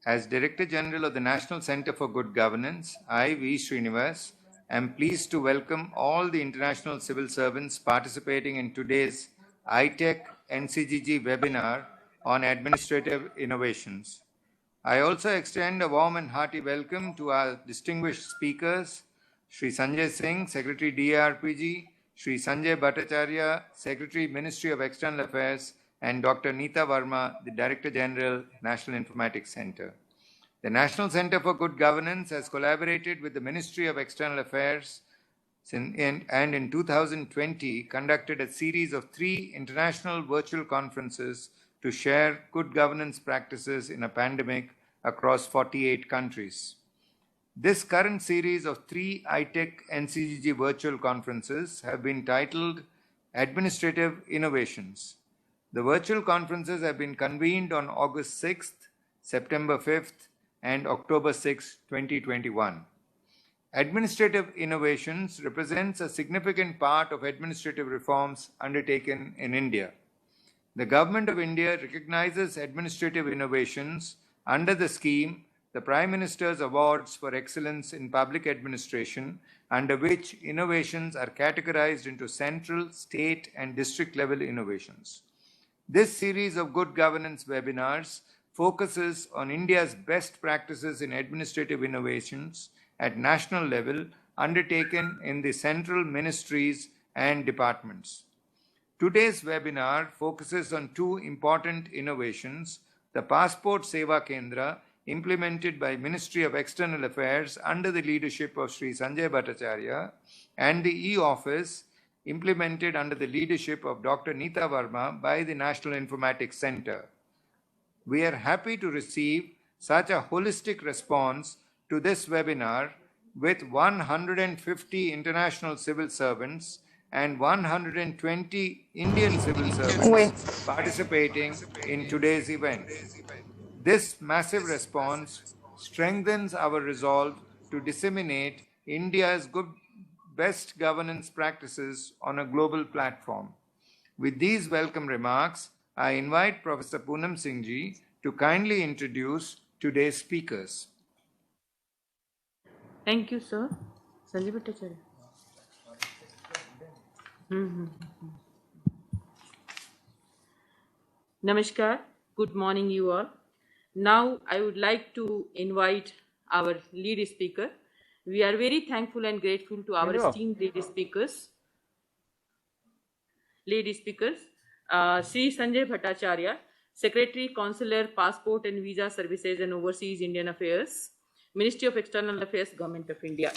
As Director General of the National Center for Good Governance, I, V. Srinivas, am pleased to welcome all the international civil servants participating in today's ITEC NCGG webinar on administrative innovations. I also extend a warm and hearty welcome to our distinguished speakers, Sri Sanjay Singh, Secretary DRPG, Sri Sanjay Bhattacharya, Secretary Ministry of External Affairs, and Dr. Neeta Verma, the Director General, National Informatics Center. The National Center for Good Governance has collaborated with the Ministry of External Affairs and in 2020 conducted a series of 3 international virtual conferences to share good governance practices in a pandemic across 48 countries. This current series of 3 ITEC NCGG virtual conferences have been titled Administrative Innovations. The virtual conferences have been convened on August 6th, September 5th, and October 6, 2021. Administrative innovations represents a significant part of administrative reforms undertaken in India. The Government of India recognizes administrative innovations under the scheme the Prime Minister's Awards for Excellence in Public Administration, under which innovations are categorized into central, state, and district level innovations. This series of good governance webinars focuses on India's best practices in administrative innovations at national level undertaken in the central ministries and departments. Today's webinar focuses on 2 important innovations, the Passport Seva Kendra, implemented by Ministry of External Affairs under the leadership of Sri Sanjay Bhattacharya, and the e-Office, implemented under the leadership of Dr. Neeta Verma by the National Informatics Center. We are happy to receive such a holistic response to this webinar with 150 international civil servants and 120 Indian civil servants participating in today's event. This massive response strengthens our resolve to disseminate India's best governance practices on a global platform. With these welcome remarks, I invite Professor Poonam Singh Ji to kindly introduce today's speakers. Thank you, sir. Sanjay Bhattacharya. Namaskar. Good morning, you all. Now, I would like to invite our lead speaker. We are very thankful and grateful to our esteemed lead speakers. Sri Sanjay Bhattacharya, Secretary, Consular, Passport and Visa Services and Overseas Indian Affairs, Ministry of External Affairs, Government of India.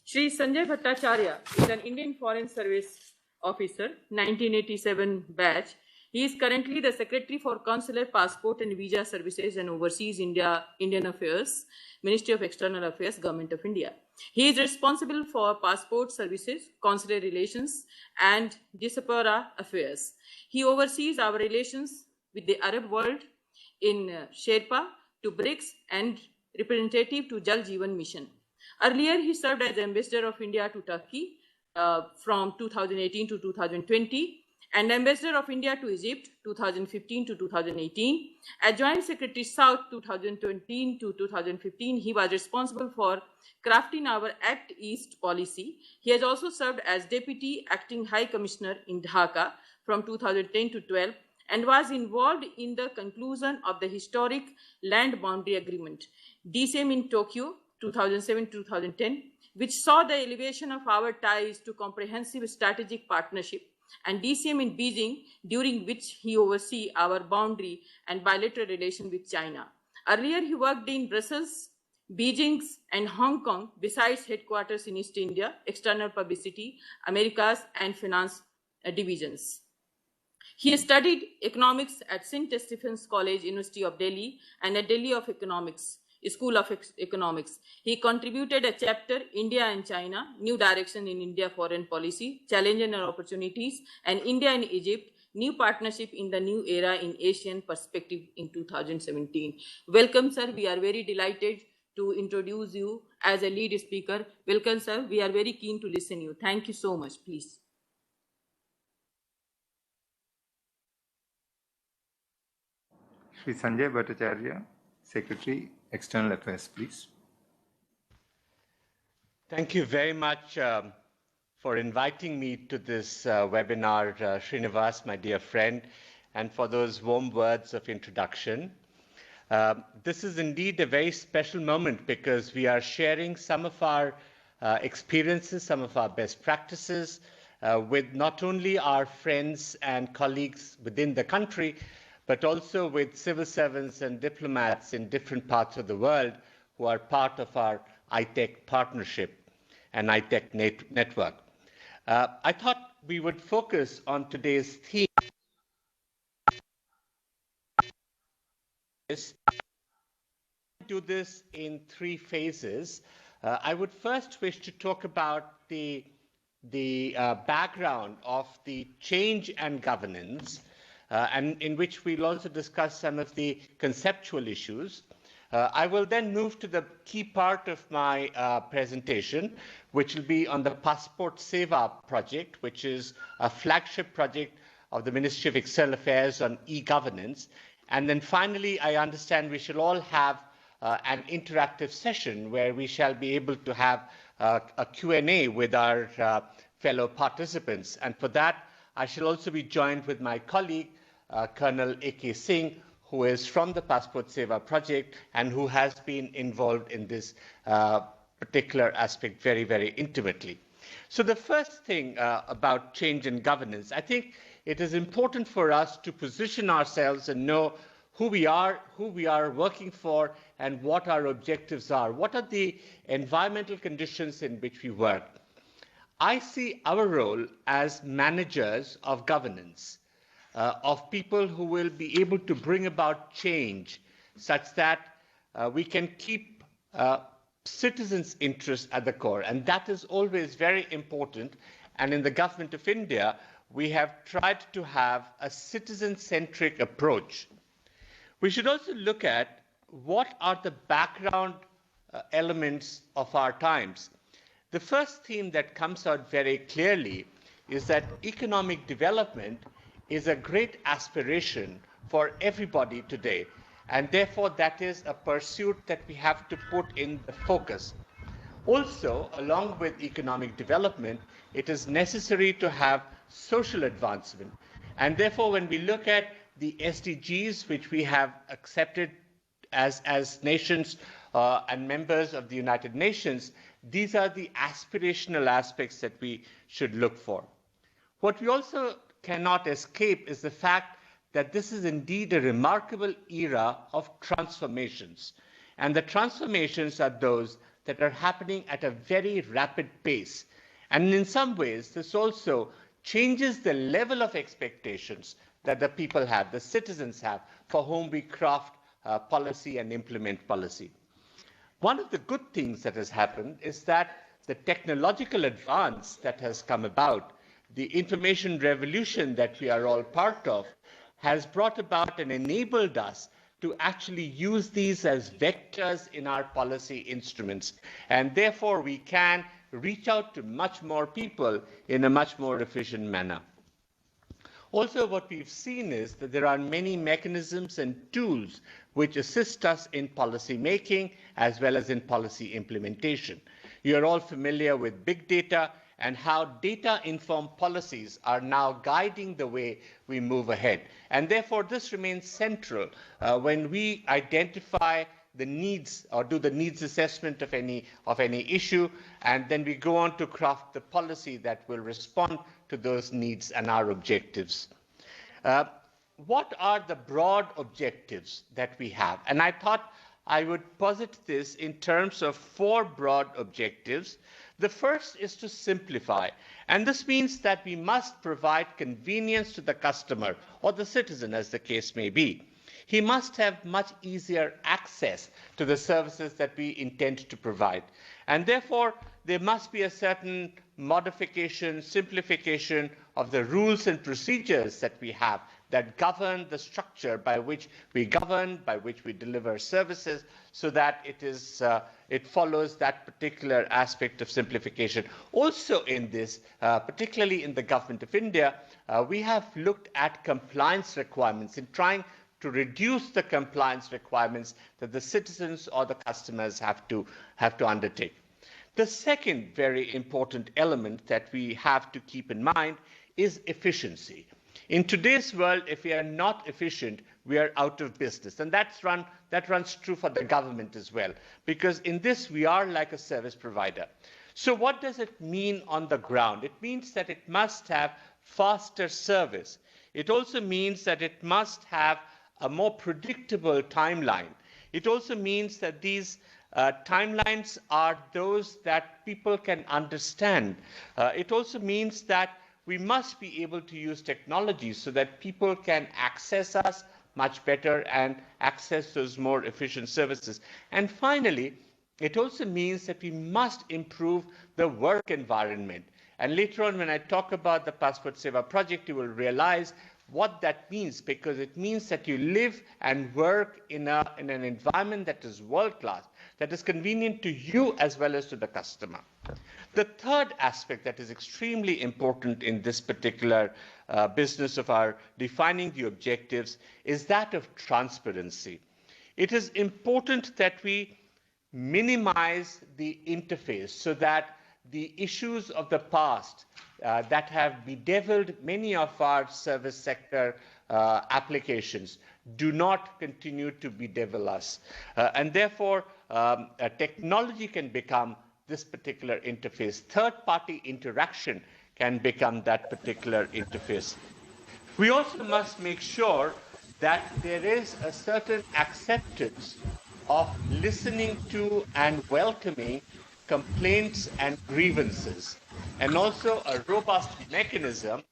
Sri Sanjay Bhattacharya is an Indian Foreign Service Officer, 1987 batch. He is currently the Secretary for Consular, Passport and Visa Services and Overseas Indian Affairs, Ministry of External Affairs, Government of India. He is responsible for passport services, consular relations, and diaspora affairs. He oversees our relations with the Arab world in Sherpa to BRICS and representative to Jal Jeevan Mission. Earlier, he served as Ambassador of India to Turkey from 2018 to 2020, and Ambassador of India to Egypt 2015 to 2018. As Joint Secretary South 2013 to 2015, he was responsible for crafting our Act East policy. He has also served as Deputy Acting High Commissioner in Dhaka from 2010 to 12 and was involved in the conclusion of the historic land boundary agreement, DCM in Tokyo 2007-2010, which saw the elevation of our ties to comprehensive strategic partnership, and DCM in Beijing, during which he oversees our boundary and bilateral relation with China. Earlier, he worked in Brussels, Beijing, and Hong Kong, besides headquarters in East India, external publicity, Americas, and finance divisions. He studied economics at St. Stephen's College, University of Delhi, and at Delhi School of Economics. He contributed a chapter, India and China, New Direction in India Foreign Policy, Challenges and Opportunities, and India and Egypt, New Partnership in the New Era in Asian Perspective in 2017. Welcome, sir. We are very delighted to introduce you as a lead speaker. Welcome, sir. We are very keen to listen to you. Thank you so much, please. Shri Sanjay Bhattacharya, Secretary, External Affairs, please. Thank you very much for inviting me to this webinar, Srinivas, my dear friend, and for those warm words of introduction. This is indeed a very special moment because we are sharing some of our experiences, some of our best practices with not only our friends and colleagues within the country, but also with civil servants and diplomats in different parts of the world who are part of our ITEC partnership and ITEC network. I thought we would focus on today's theme. Do this in three phases. I would first wish to talk about the background of the change and governance, and in which we'll also discuss some of the conceptual issues. I will then move to the key part of my presentation, which will be on the Passport Seva project, which is a flagship project of the Ministry of External Affairs on e-governance. And then finally, I understand we shall all have an interactive session where we shall be able to have a Q&A with our fellow participants. And for that, I shall also be joined with my colleague, Colonel A.K. Singh, who is from the Passport Seva project and who has been involved in this particular aspect very, very intimately. So the first thing about change and governance, I think it is important for us to position ourselves and know who we are working for, and what our objectives are. What are the environmental conditions in which we work? I see our role as managers of governance, of people who will be able to bring about change such that we can keep citizens' interests at the core. And that is always very important. And in the Government of India, we have tried to have a citizen-centric approach. We should also look at what are the background elements of our times. The first theme that comes out very clearly is that economic development is a great aspiration for everybody today. And therefore, that is a pursuit that we have to put in the focus. Also, along with economic development, it is necessary to have social advancement. And therefore, when we look at the SDGs, which we have accepted as nations and members of the United Nations, these are the aspirational aspects that we should look for. What we also cannot escape is the fact that this is indeed a remarkable era of transformations. And the transformations are those that are happening at a very rapid pace. And in some ways, this also changes the level of expectations that the people have, the citizens have, for whom we craft policy and implement policy. One of the good things that has happened is that the technological advance that has come about, the information revolution that we are all part of, has brought about and enabled us to actually use these as vectors in our policy instruments. And therefore, we can reach out to much more people in a much more efficient manner. Also, what we've seen is that there are many mechanisms and tools which assist us in policy making as well as in policy implementation. You are all familiar with big data and how data-informed policies are now guiding the way we move ahead. And therefore, this remains central when we identify the needs or do the needs assessment of any issue, and then we go on to craft the policy that will respond to those needs and our objectives. What are the broad objectives that we have? And I thought I would posit this in terms of 4 broad objectives. The first is to simplify, and this means that we must provide convenience to the customer or the citizen, as the case may be. He must have much easier access to the services that we intend to provide. And therefore, there must be a certain modification, simplification of the rules and procedures that we have that govern the structure by which we govern, by which we deliver services, so that it follows that particular aspect of simplification. Also in this, particularly in the Government of India, we have looked at compliance requirements in trying to reduce the compliance requirements that the citizens or the customers have to undertake. The second very important element that we have to keep in mind is efficiency. In today's world, if we are not efficient, we are out of business. And that runs true for the government as well, because in this we are like a service provider. So what does it mean on the ground? It means that it must have faster service. It also means that it must have a more predictable timeline. It also means that these timelines are those that people can understand. It also means that we must be able to use technology so that people can access us much better and access those more efficient services. And finally, it also means that we must improve the work environment. And later on, when I talk about the Passport Seva project, you will realize what that means, because it means that you live and work in an environment that is world-class, that is convenient to you as well as to the customer. The third aspect that is extremely important in this particular business of our defining the objectives is that of transparency. It is important that we minimize the interface so that the issues of the past that have bedeviled many of our service sector applications do not continue to bedevil us. And therefore, technology can become this particular interface. Third-party interaction can become that particular interface. We also must make sure that there is a certain acceptance of listening to and welcoming complaints and grievances, and also a robust mechanism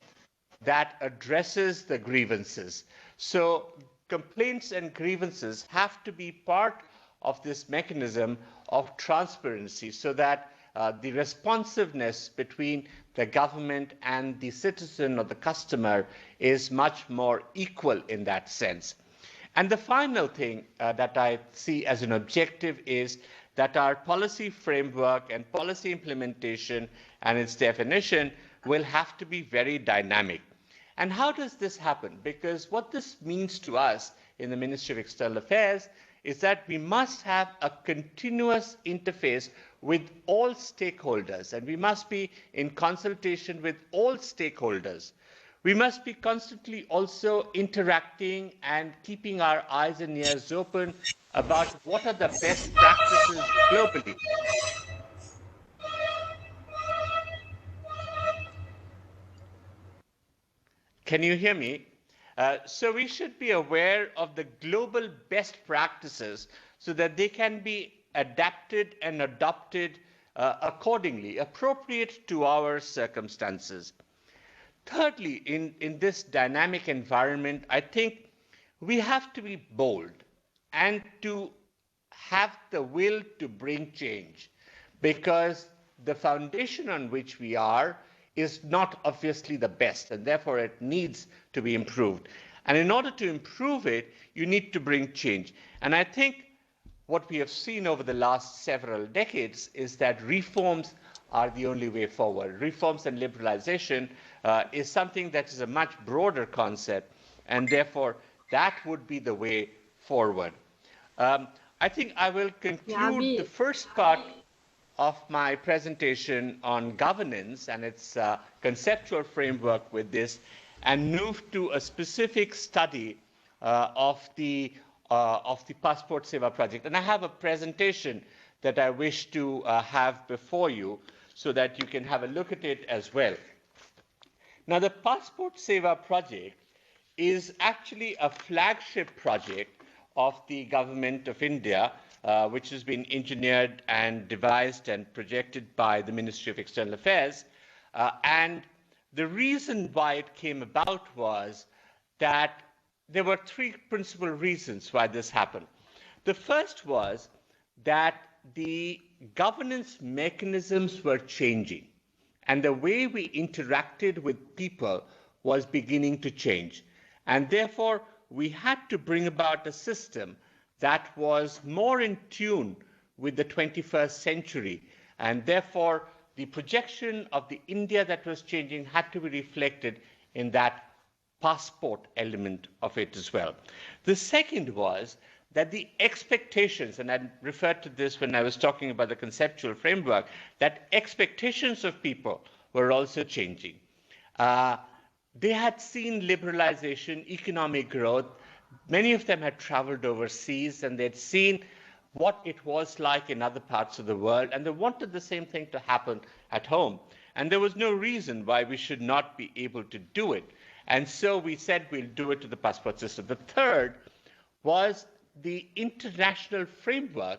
that addresses the grievances. So complaints and grievances have to be part of this mechanism of transparency so that the responsiveness between the government and the citizen or the customer is much more equal in that sense. And the final thing that I see as an objective is that our policy framework and policy implementation and its definition will have to be very dynamic. And how does this happen? Because what this means to us in the Ministry of External Affairs is that we must have a continuous interface with all stakeholders, and we must be in consultation with all stakeholders. We must be constantly also interacting and keeping our eyes and ears open about what are the best practices globally. Can you hear me? So we should be aware of the global best practices so that they can be adapted and adopted accordingly, appropriate to our circumstances. Thirdly, in this dynamic environment, I think we have to be bold and to have the will to bring change, because the foundation on which we are is not obviously the best, and therefore it needs to be improved. And in order to improve it, you need to bring change. And I think what we have seen over the last several decades is that reforms are the only way forward. Reforms and liberalization is something that is a much broader concept, and therefore that would be the way forward. I think I will conclude the first part of my presentation on governance and its conceptual framework with this, and move to a specific study of the Passport Seva project. And I have a presentation that I wish to have before you so that you can have a look at it as well. Now, the Passport Seva project is actually a flagship project of the Government of India, which has been engineered and devised and projected by the Ministry of External Affairs. And the reason why it came about was that there were three principal reasons why this happened. The first was that the governance mechanisms were changing, and the way we interacted with people was beginning to change. And therefore, we had to bring about a system that was more in tune with the 21st century. And therefore, the projection of the India that was changing had to be reflected in that passport element of it as well. The second was that the expectations, and I referred to this when I was talking about the conceptual framework, that expectations of people were also changing. They had seen liberalization, economic growth. Many of them had traveled overseas and they'd seen what it was like in other parts of the world, and they wanted the same thing to happen at home. And there was no reason why we should not be able to do it. And so we said we'll do it to the passport system. The third was the international framework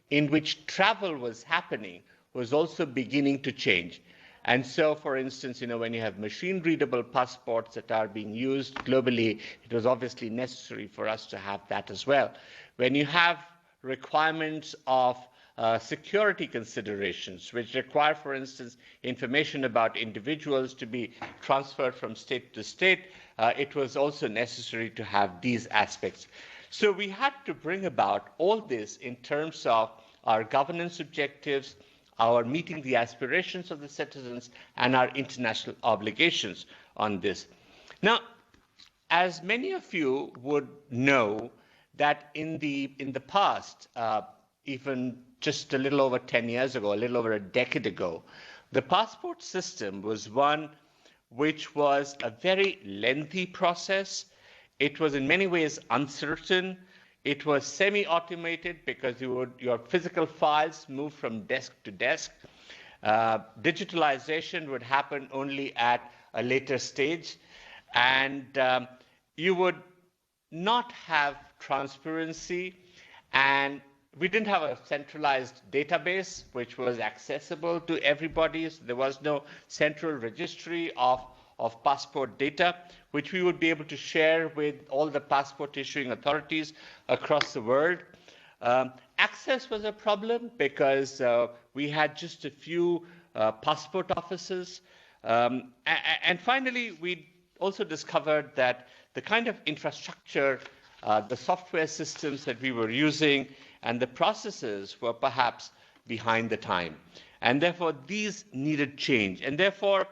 in which travel was happening was also beginning to change. And so, for instance, when you have machine-readable passports that are being used globally, it was obviously necessary for us to have that as well. When you have requirements of security considerations, which require, for instance, information about individuals to be transferred from state to state, it was also necessary to have these aspects. So we had to bring about all this in terms of our governance objectives, our meeting the aspirations of the citizens, and our international obligations on this. Now, as many of you would know, that in the past, even just a little over 10 years ago, a little over a decade ago, the passport system was one which was a very lengthy process. It was in many ways uncertain. It was semi-automated because your physical files moved from desk to desk. Digitalization would happen only at a later stage. And you would not have transparency, and we didn't have a centralized database which was accessible to everybody. So there was no central registry of passport data, which we would be able to share with all the passport issuing authorities across the world. Access was a problem because we had just a few passport offices. And finally, we also discovered that the kind of infrastructure, the software systems that we were using, and the processes were perhaps behind the time. And therefore, these needed change. And therefore,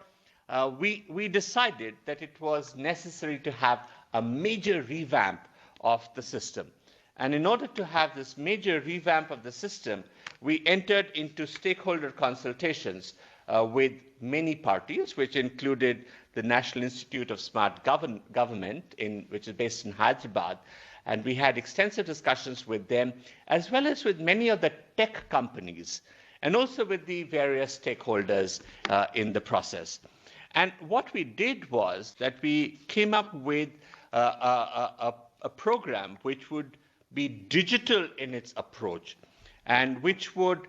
we decided that it was necessary to have a major revamp of the system. And in order to have this major revamp of the system, we entered into stakeholder consultations with many parties, which included the National Institute of Smart Government, which is based in Hyderabad. And we had extensive discussions with them, as well as with many of the tech companies, and also with the various stakeholders in the process. And what we did was that we came up with a program which would be digital in its approach, and which would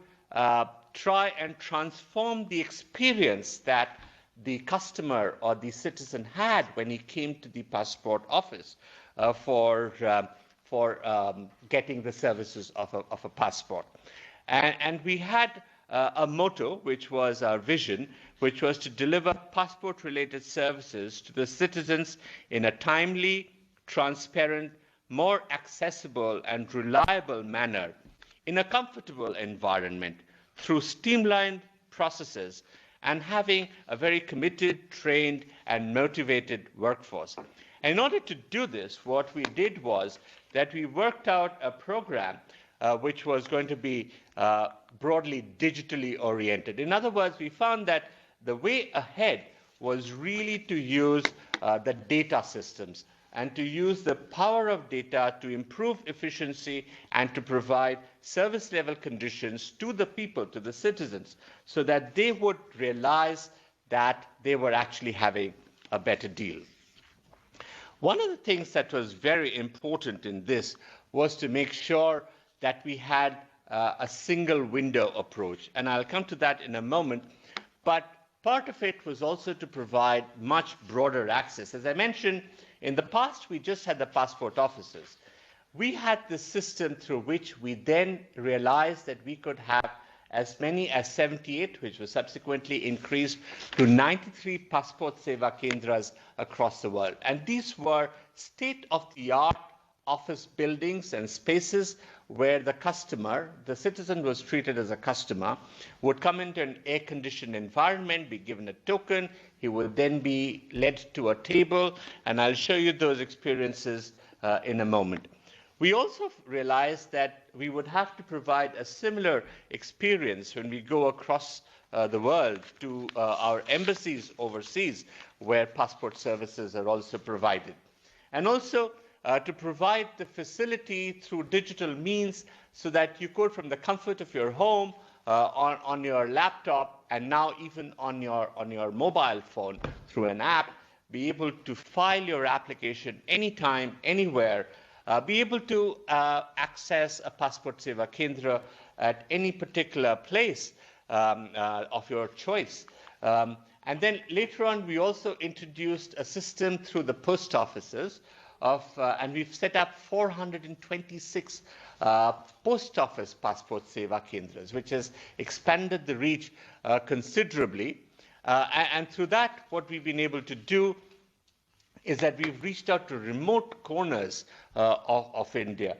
try and transform the experience that the customer or the citizen had when he came to the passport office for getting the services of a passport. And we had a motto, which was our vision, which was to deliver passport-related services to the citizens in a timely, transparent, more accessible and reliable manner in a comfortable environment through streamlined processes and having a very committed, trained, and motivated workforce. And in order to do this, what we did was that we worked out a program which was going to be broadly digitally oriented. In other words, we found that the way ahead was really to use the data systems and to use the power of data to improve efficiency and to provide service level conditions to the people, to the citizens, so that they would realize that they were actually having a better deal. One of the things that was very important in this was to make sure that we had a single window approach, and I'll come to that in a moment. But part of it was also to provide much broader access. As I mentioned, in the past, we just had the passport offices. We had the system through which we then realized that we could have as many as 78, which was subsequently increased to 93 passport Seva Kendras across the world. And these were state-of-the-art office buildings and spaces where the customer, the citizen was treated as a customer, would come into an air-conditioned environment, be given a token, he would then be led to a table, and I'll show you those experiences in a moment. We also realized that we would have to provide a similar experience when we go across the world to our embassies overseas, where passport services are also provided. And also to provide the facility through digital means so that you could, from the comfort of your home, on your laptop, and now even on your mobile phone through an app, be able to file your application anytime, anywhere, be able to access a Passport Seva Kendra at any particular place of your choice. And then later on, we also introduced a system through the post offices and we've set up 426 post office Passport Seva Kendras, which has expanded the reach considerably. And through that, what we've been able to do is that we've reached out to remote corners of India.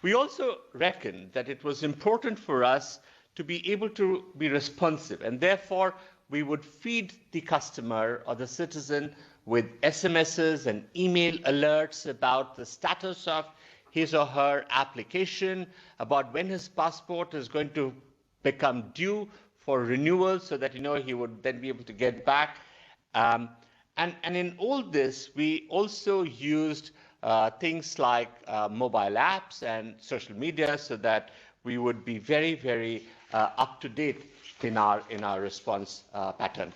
We also reckoned that it was important for us to be able to be responsive, and therefore we would feed the customer or the citizen with SMSs and email alerts about the status of his or her application, about when his passport is going to become due for renewal, so that he would then be able to get back. And in all this, we also used things like mobile apps and social media, so that we would be very, very up to date in our response pattern.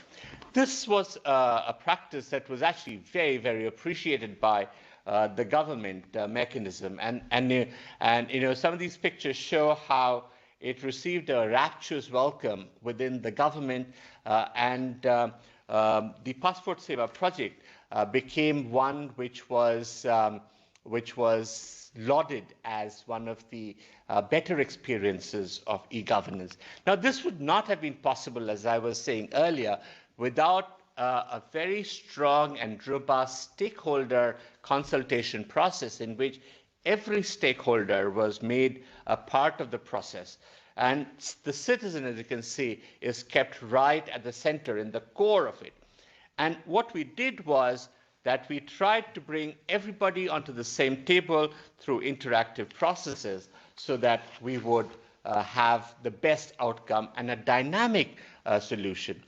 This was a practice that was actually very, very appreciated by the government mechanism, and some of these pictures show how it received a rapturous welcome within the government, and the Passport Seva project became one which was lauded as one of the better experiences of e-governance. Now, this would not have been possible, as I was saying earlier, without a very strong and robust stakeholder consultation process in which every stakeholder was made a part of the process. And the citizen, as you can see, is kept right at the center, in the core of it. And what we did was that we tried to bring everybody onto the same table through interactive processes, so that we would have the best outcome and a dynamic solution.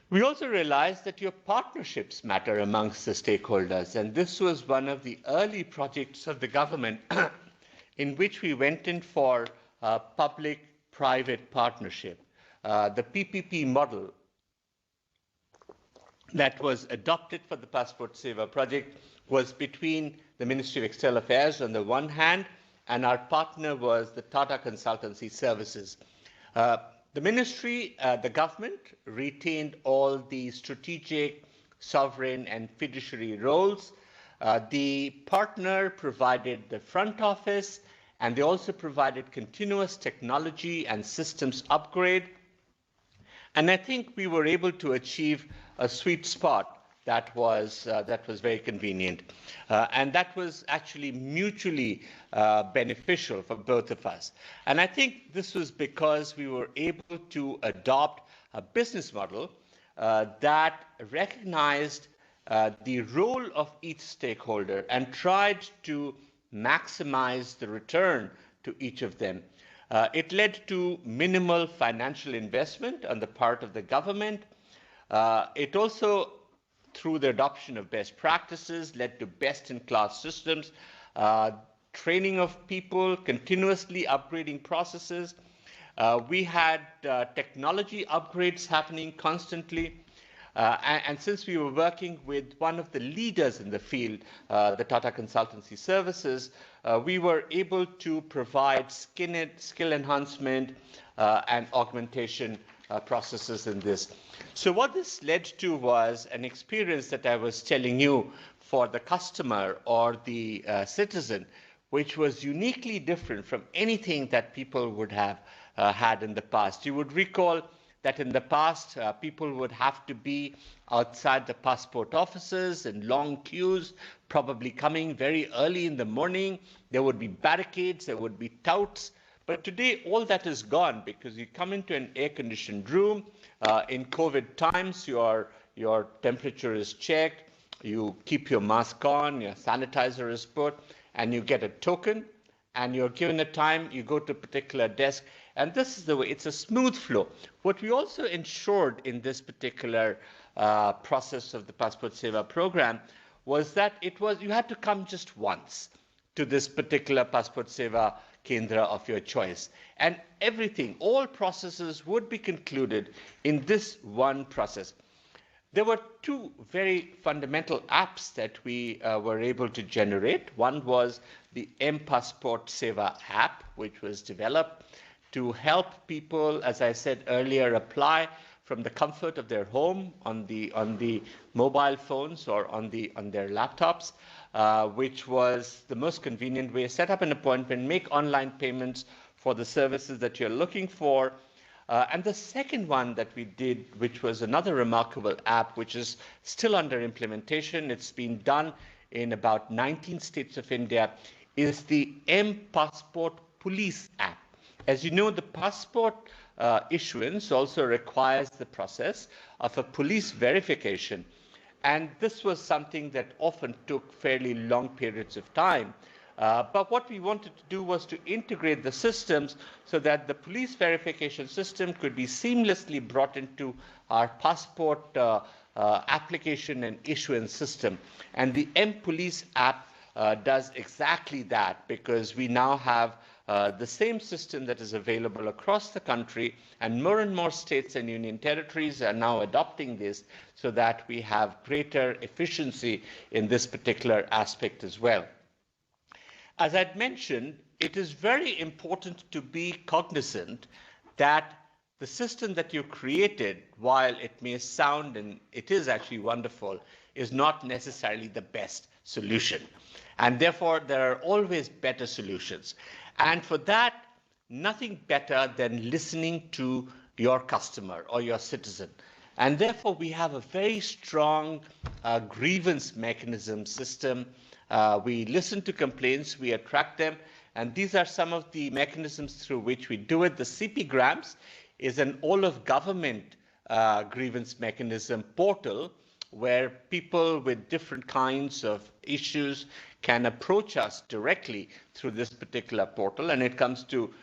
We also realized that your partnerships matter amongst the stakeholders, and this was one of the early projects of the government in which we went in for public-private partnership. The PPP model that was adopted for the Passport Seva project was between the Ministry of External Affairs on the one hand, and our partner was the Tata Consultancy Services. The ministry, the government, retained all the strategic, sovereign, and fiduciary roles. The partner provided the front office, and they also provided continuous technology and systems upgrade. And I think we were able to achieve a sweet spot that was very convenient. And that was actually mutually beneficial for both of us. And I think this was because we were able to adopt a business model that recognized the role of each stakeholder and tried to maximize the return to each of them. It led to minimal financial investment on the part of the government. It also, through the adoption of best practices, led to best-in-class systems, training of people, continuously upgrading processes. We had technology upgrades happening constantly. And since we were working with one of the leaders in the field, the Tata Consultancy Services, we were able to provide skill enhancement and augmentation processes in this. So what this led to was an experience that I was telling you for the customer or the citizen, which was uniquely different from anything that people would have had in the past. You would recall that in the past people would have to be outside the passport offices in long queues, probably coming very early in the morning. There would be barricades, there would be touts. But today, all that is gone because you come into an air-conditioned room. In COVID times, your temperature is checked, you keep your mask on, your sanitizer is put, and you get a token, and you're given a time, you go to a particular desk, and this is the way. It's a smooth flow. What we also ensured in this particular process of the Passport Seva program was that you had to come just once to this particular Passport Seva Kendra of your choice. And everything, all processes would be concluded in this one process. There were two very fundamental apps that we were able to generate. One was the M-Passport Seva app, which was developed to help people, as I said earlier, apply from the comfort of their home on the mobile phones or on their laptops, which was the most convenient way. Set up an appointment, make online payments for the services that you're looking for. And the second one that we did, which was another remarkable app, which is still under implementation, it's been done in about 19 states of India, is the M-Passport Police app. As you know, the passport issuance also requires the process of a police verification. And this was something that often took fairly long periods of time. But what we wanted to do was to integrate the systems so that the police verification system could be seamlessly brought into our passport application and issuance system. And the M-Police app does exactly that, because we now have the same system that is available across the country, and more states and union territories are now adopting this so that we have greater efficiency in this particular aspect as well. As I'd mentioned, it is very important to be cognizant that the system that you created, while it may sound, and it is actually wonderful, is not necessarily the best solution. And therefore, there are always better solutions. And for that, nothing better than listening to your customer or your citizen. And therefore, we have a very strong grievance mechanism system. We listen to complaints, we attract them, and these are some of the mechanisms through which we do it. The CP-Grams is an all-of-government grievance mechanism portal where people with different kinds of issues can approach us directly through this particular portal, and it comes to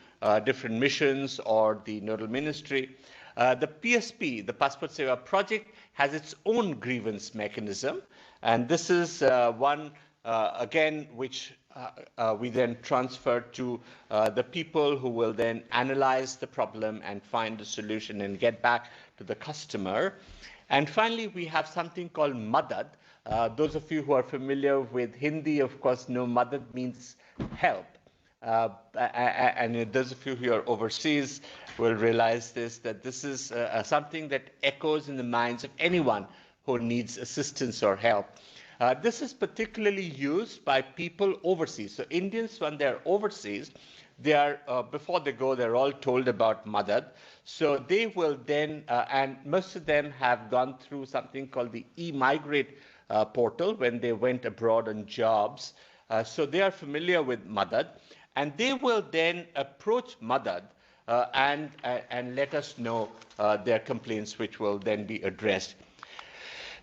different missions or the nodal ministry. The PSP, the Passport Seva project, has its own grievance mechanism, and this is one again which we then transfer to the people who will then analyze the problem and find a solution and get back to the customer. And finally, we have something called Madad. Those of you who are familiar with Hindi, of course, know Madad means help. And those of you who are overseas will realize that this is something that echoes in the minds of anyone who needs assistance or help. This is particularly used by people overseas. So Indians, when they're overseas, they are before they go, they're all told about Madad. So they will then, and most of them have gone through something called the e-migrate portal when they went abroad on jobs. So they are familiar with Madad, and they will then approach Madad and let us know their complaints, which will then be addressed.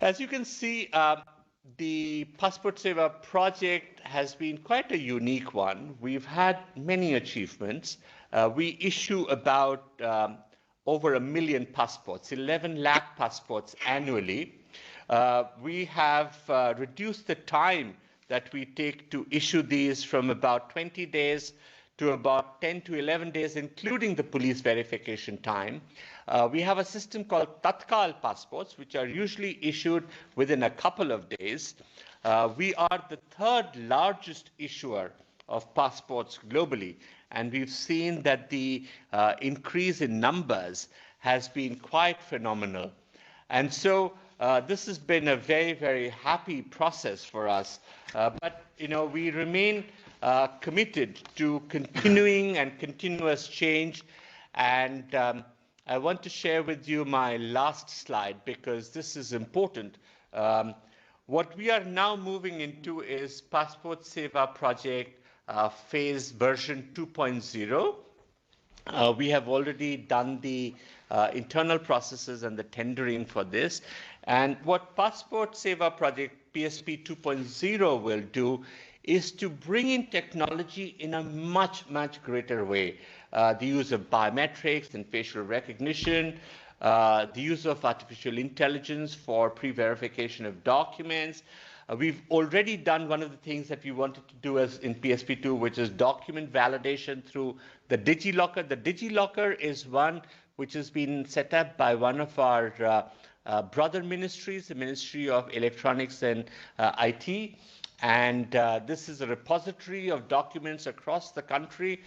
As you can see, the Passport Seva project has been quite a unique one. We've had many achievements. We issue about over 1 million passports, 11 lakh passports annually. We have reduced the time that we take to issue these from about 20 days to about 10 to 11 days, including the police verification time. We have a system called Tatkal passports, which are usually issued within a couple of days. We are the third largest issuer of passports globally, and we've seen that the increase in numbers has been quite phenomenal. And so this has been a very, very happy process for us. But we remain committed to continuing and continuous change, and I want to share with you my last slide because this is important. What we are now moving into is Passport Seva project phase version 2.0. We have already done the internal processes and the tendering for this. And what Passport Seva project PSP 2.0 will do is to bring in technology in a much, much greater way. The use of biometrics and facial recognition, the use of artificial intelligence for pre-verification of documents. We've already done one of the things that we wanted to do as in PSP2, which is document validation through the DigiLocker. The DigiLocker is one which has been set up by one of our brother ministries, the Ministry of Electronics and IT. And this is a repository of documents across the country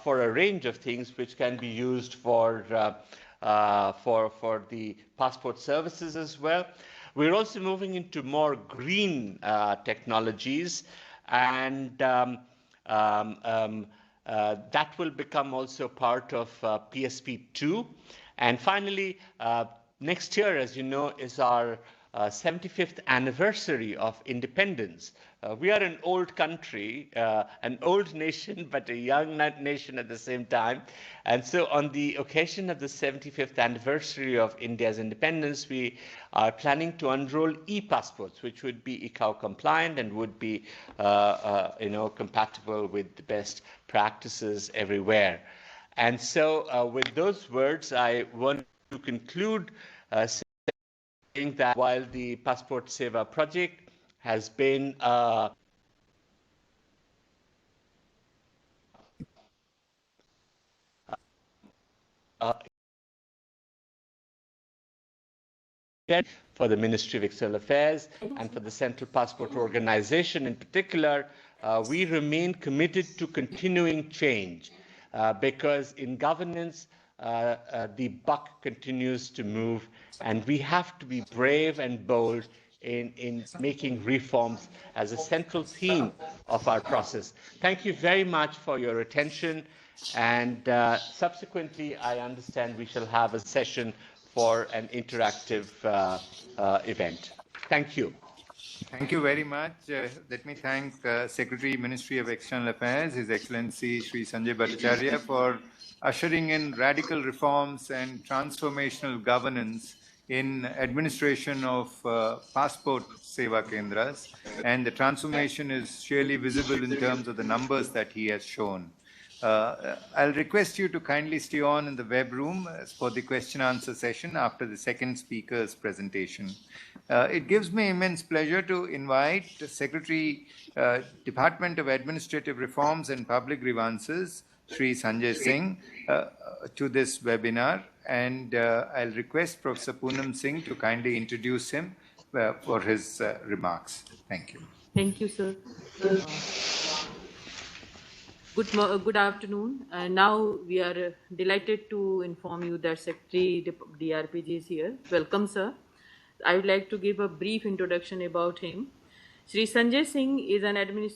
for a range of things which can be used for the passport services as well. We're also moving into more green technologies, and that will become also part of PSP2. And finally, next year, as you know, is our 75th anniversary of independence. We are an old country, an old nation, but a young nation at the same time. And so on the occasion of the 75th anniversary of India's independence, we are planning to unroll e-passports, which would be ICAO compliant and would be compatible with the best practices everywhere. And so with those words, I want to conclude saying that while the Passport Seva project has been for the Ministry of External Affairs and for the Central Passport Organization in particular, we remain committed to continuing change because in governance, the buck continues to move, and we have to be brave and bold in making reforms as a central theme of our process. Thank you very much for your attention, and subsequently, I understand we shall have a session for an interactive event. Thank you. Thank you very much. Let me thank Secretary, Ministry of External Affairs, His Excellency Sri Sanjay Bhattacharya, for ushering in radical reforms and transformational governance in administration of passport Seva Kendras. And the transformation is surely visible in terms of the numbers that he has shown. I'll request you to kindly stay on in the web room for the question-answer session after the second speaker's presentation. It gives me immense pleasure to invite Secretary, Department of Administrative Reforms and Public Grievances, Sri Sanjay Singh, to this webinar, and I'll request Professor Poonam Singh to kindly introduce him for his remarks. Thank you. Thank you, sir. Good afternoon. Now we are delighted to inform you that Secretary DRPG is here. Welcome, sir. I would like to give a brief introduction about him. Sri Sanjay Singh is an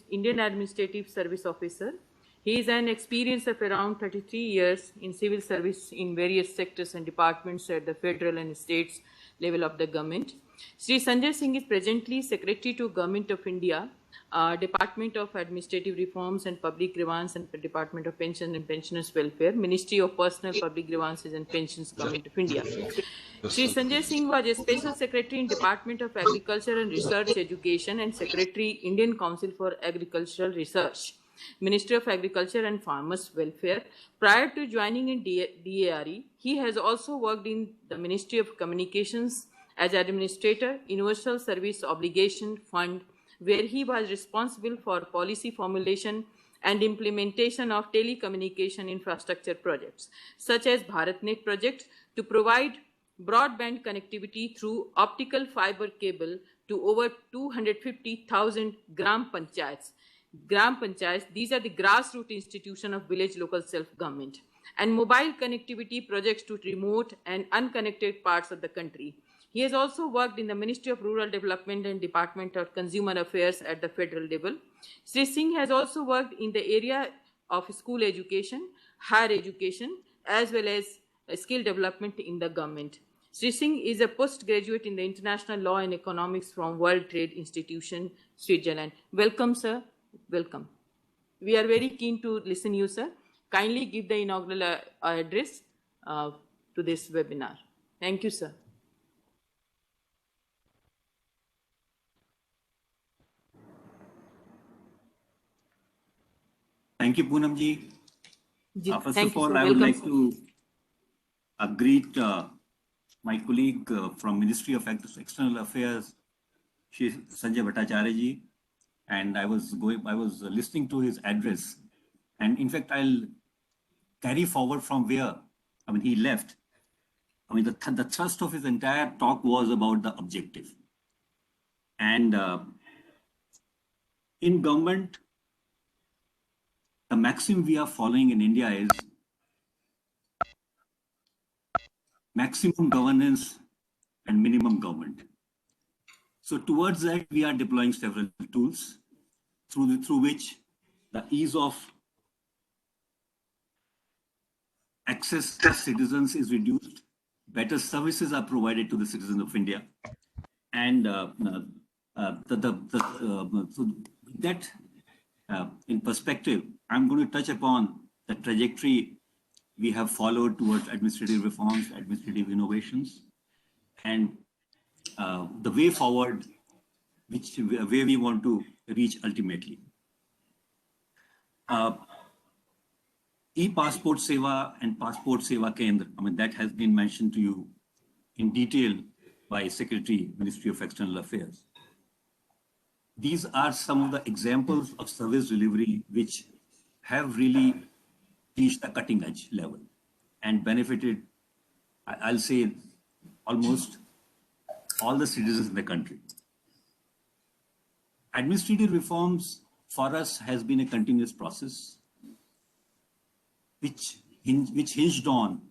Indian Administrative Service Officer. He is an experience of around 33 years in civil service in various sectors and departments at the federal and states level of the government. Sri Sanjay Singh is presently Secretary to Government of India, Department of Administrative Reforms and Public Grievance and Department of Pension and Pensioners Welfare, Ministry of Personal Public Grievances and Pensions, Government of India. Sri Sanjay Singh was a Special Secretary in Department of Agriculture and Research Education and Secretary, Indian Council for Agricultural Research, Ministry of Agriculture and Farmers Welfare. Prior to joining in DARE, he has also worked in the Ministry of Communications as Administrator, Universal Service Obligation Fund, where he was responsible for policy formulation and implementation of telecommunication infrastructure projects, such as BharatNet project, to provide broadband connectivity through optical fiber cable to over 250,000 Gram Panchayats. Gram Panchayats, these are the grassroots institution of village local self-government, and mobile connectivity projects to remote and unconnected parts of the country. He has also worked in the Ministry of Rural Development and Department of Consumer Affairs at the federal level. Sri Singh has also worked in the area of school education, higher education, as well as skill development in the government. Sri Singh is a postgraduate in the International Law and Economics from World Trade Institution, Switzerland. Welcome, sir. Welcome. We are very keen to listen to you, sir. Kindly give the inaugural address to this webinar. Thank you, sir. Thank you, Poonamji. First Thank of you, all, sir. I would Welcome, like sir. to greet my colleague from Ministry of External Affairs, Shri Sanjay Bhattacharya ji, and I was listening to his address, and in fact, I'll carry forward from where he left. The thrust of his entire talk was about the objective, and in government, the maxim we are following in India is maximum governance and minimum government. So towards that, we are deploying several tools through which the ease of access to citizens is reduced, better services are provided to the citizens of India, and in perspective, I'm going to touch upon the trajectory we have followed towards administrative reforms, administrative innovations, and the way forward, where we want to reach ultimately. E-Passport Seva and Passport Seva Kendra, that has been mentioned to you in detail by Secretary, Ministry of External Affairs. These are some of the examples of service delivery which have really reached the cutting edge level and benefited, I'll say, almost all the citizens in the country. Administrative reforms for us has been a continuous process which hinged on,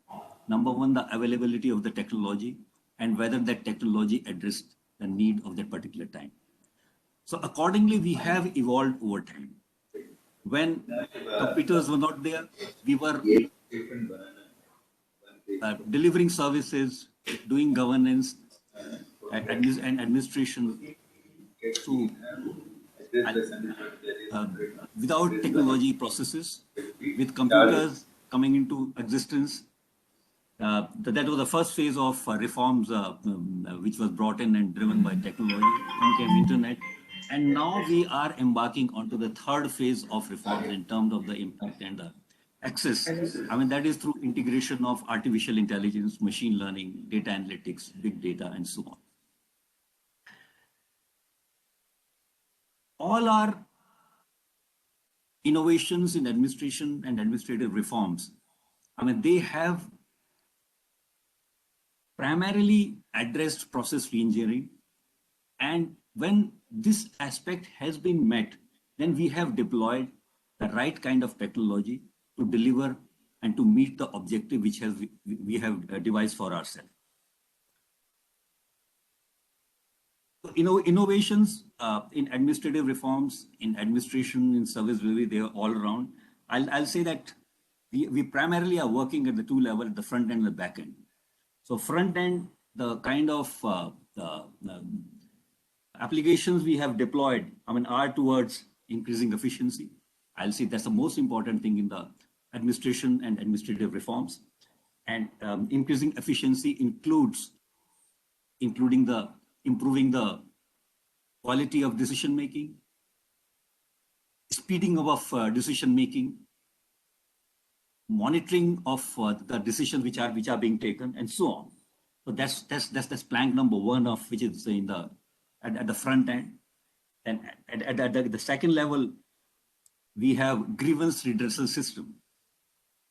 number one, the availability of the technology and whether that technology addressed the need of that particular time. So accordingly, we have evolved over time. When computers were not there, we were delivering services, doing governance and administration through without technology processes, with computers coming into existence. That was the first phase of reforms which was brought in and driven by technology. Then came internet. And now we are embarking onto the third phase of reforms in terms of the impact and the access. That is through integration of artificial intelligence, machine learning, data analytics, big data, and so on. All our innovations in administration and administrative reforms, they have primarily addressed process reengineering. And when this aspect has been met, then we have deployed the right kind of technology to deliver and to meet the objective which we have devised for ourselves. Innovations in administrative reforms, in administration, in service delivery, they are all around. I'll say that we primarily are working at the two levels, the front end and the back end. So front end, the kind of applications we have deployed, are towards increasing efficiency. I'll say that's the most important thing in the administration and administrative reforms. And increasing efficiency improving the quality of decision making, speeding of decision making, monitoring of the decisions which are being taken, and so on. So that's plank number one of which is at the front end. And at the second level, we have grievance redressal system.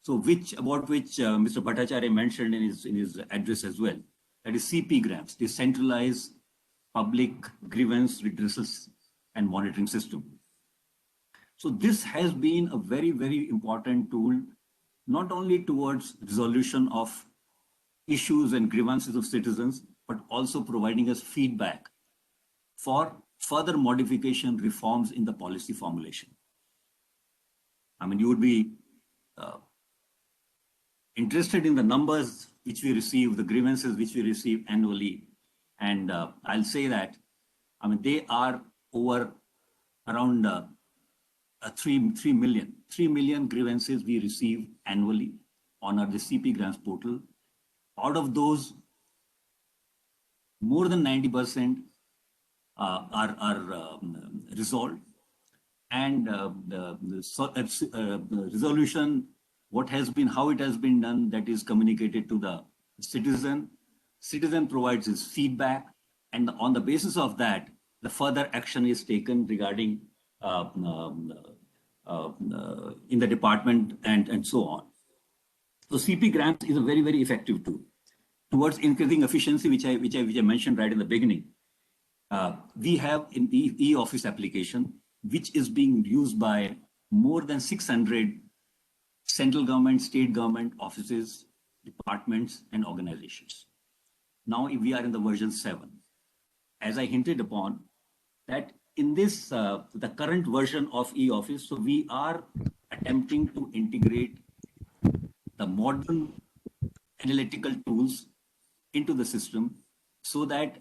So about which Mr. Bhattacharya mentioned in his address as well. That is CP grams, the centralized public grievance redressal and monitoring system. So this has been a very, very important tool, not only towards resolution of issues and grievances of citizens, but also providing us feedback for further modification reforms in the policy formulation. You would be interested in the numbers which we receive, the grievances which we receive annually, and I'll say that, I mean, they are over around 3 million grievances we receive annually on the CP Grants portal. Out of those, more than 90% are resolved, and the resolution, how it has been done, that is communicated to the citizen. Citizen provides his feedback, and on the basis of that, the further action is taken regarding in the department and so on. So CP Grants is a very, very effective tool towards increasing efficiency, which I mentioned right in the beginning. We have in the e-office application, which is being used by more than 600 central government, state government offices, departments, and organizations. Now we are in the version 7. As I hinted upon, that in this, the current version of e-office, so we are attempting to integrate the modern analytical tools into the system so that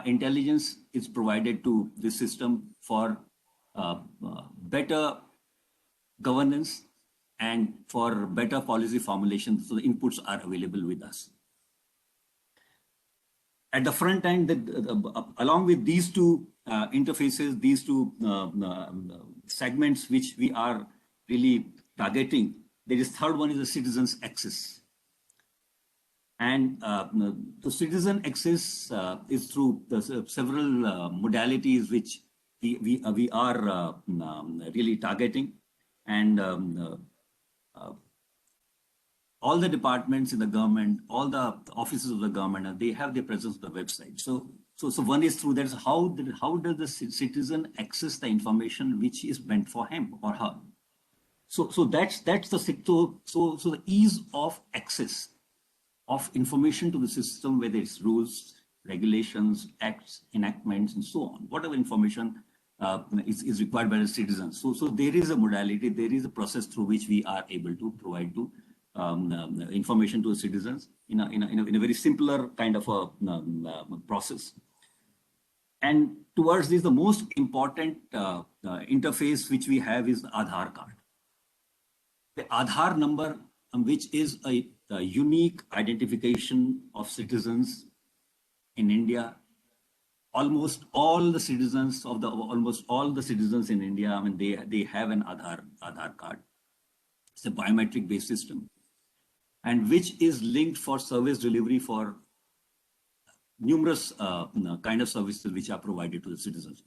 intelligence is provided to the system for better governance and for better policy formulation, so the inputs are available with us. At the front end, along with these two interfaces, these two segments which we are really targeting, there is third one is the citizens' access. And the citizen access is through the several modalities which we are really targeting, and all the departments in the government, all the offices of the government, they have their presence on the website. So one is through that. How does the citizen access the information which is meant for him or her? So that's the so the ease of access of information to the system, whether it's rules, regulations, acts, enactments, and so on, whatever information is required by the citizens. So there is a modality, there is a process through which we are able to provide to information to the citizens in a very simpler kind of a process. And towards this, the most important interface which we have is the Aadhaar card. The Aadhaar number, which is a unique identification of citizens in India. Almost all the citizens in India, I mean, they have an Aadhaar card. It's a biometric based system, and which is linked for service delivery for numerous kind of services which are provided to the citizens,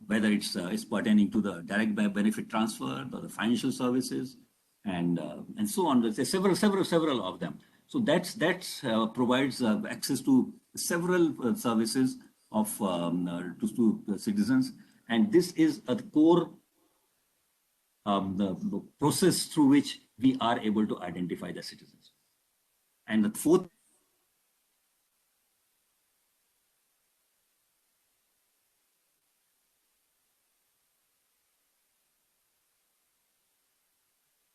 whether it's pertaining to the direct benefit transfer or the financial services, and so on. There's several of them. So that provides access to several services of to the citizens, and this is a core the process through which we are able to identify the citizens. And the fourth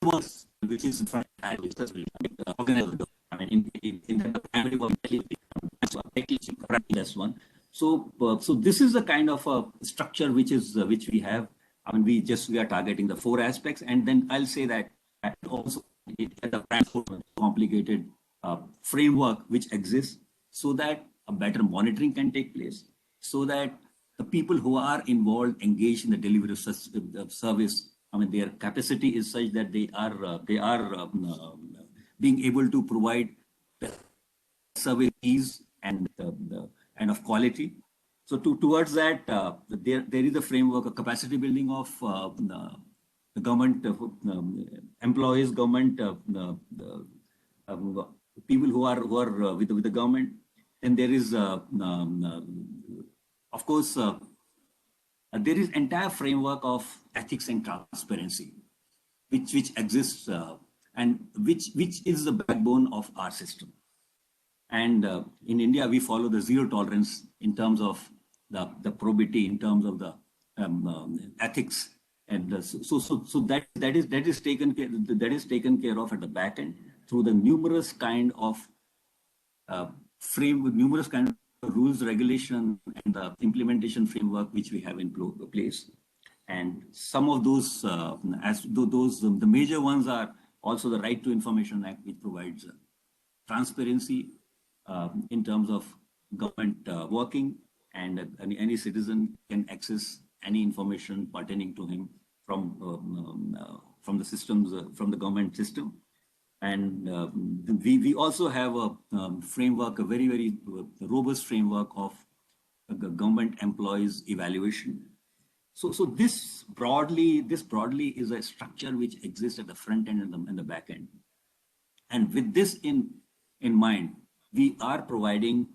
was, which is in front of organized. I mean, in the primary one, that's one. So this is the kind of a structure which we have. I mean, we are targeting the 4 aspects, and then I'll say that also at the complicated framework which exists, so that a better monitoring can take place, so that the people who are involved, engaged in the delivery of service, I mean, their capacity is such that they are being able to provide the service ease and of quality. So towards that, there is a framework, a capacity building of the government employees, government people who are with the government. And there is, of course, there is entire framework of ethics and transparency, which exists and which is the backbone of our system. And in India, we follow the zero tolerance in terms of the probity, in terms of the ethics, and so that is taken care of at the back end. through the numerous kind of numerous kind of rules, regulation, and the implementation framework which we have in place. And some of those, the major ones are also the Right to Information Act, which provides transparency in terms of government working, and any citizen can access any information pertaining to him from the systems, from the government system. And we also have a framework, a very, very robust framework of government employees evaluation. So this broadly is a structure which exists at the front end and the back end. And with this in mind, we are providing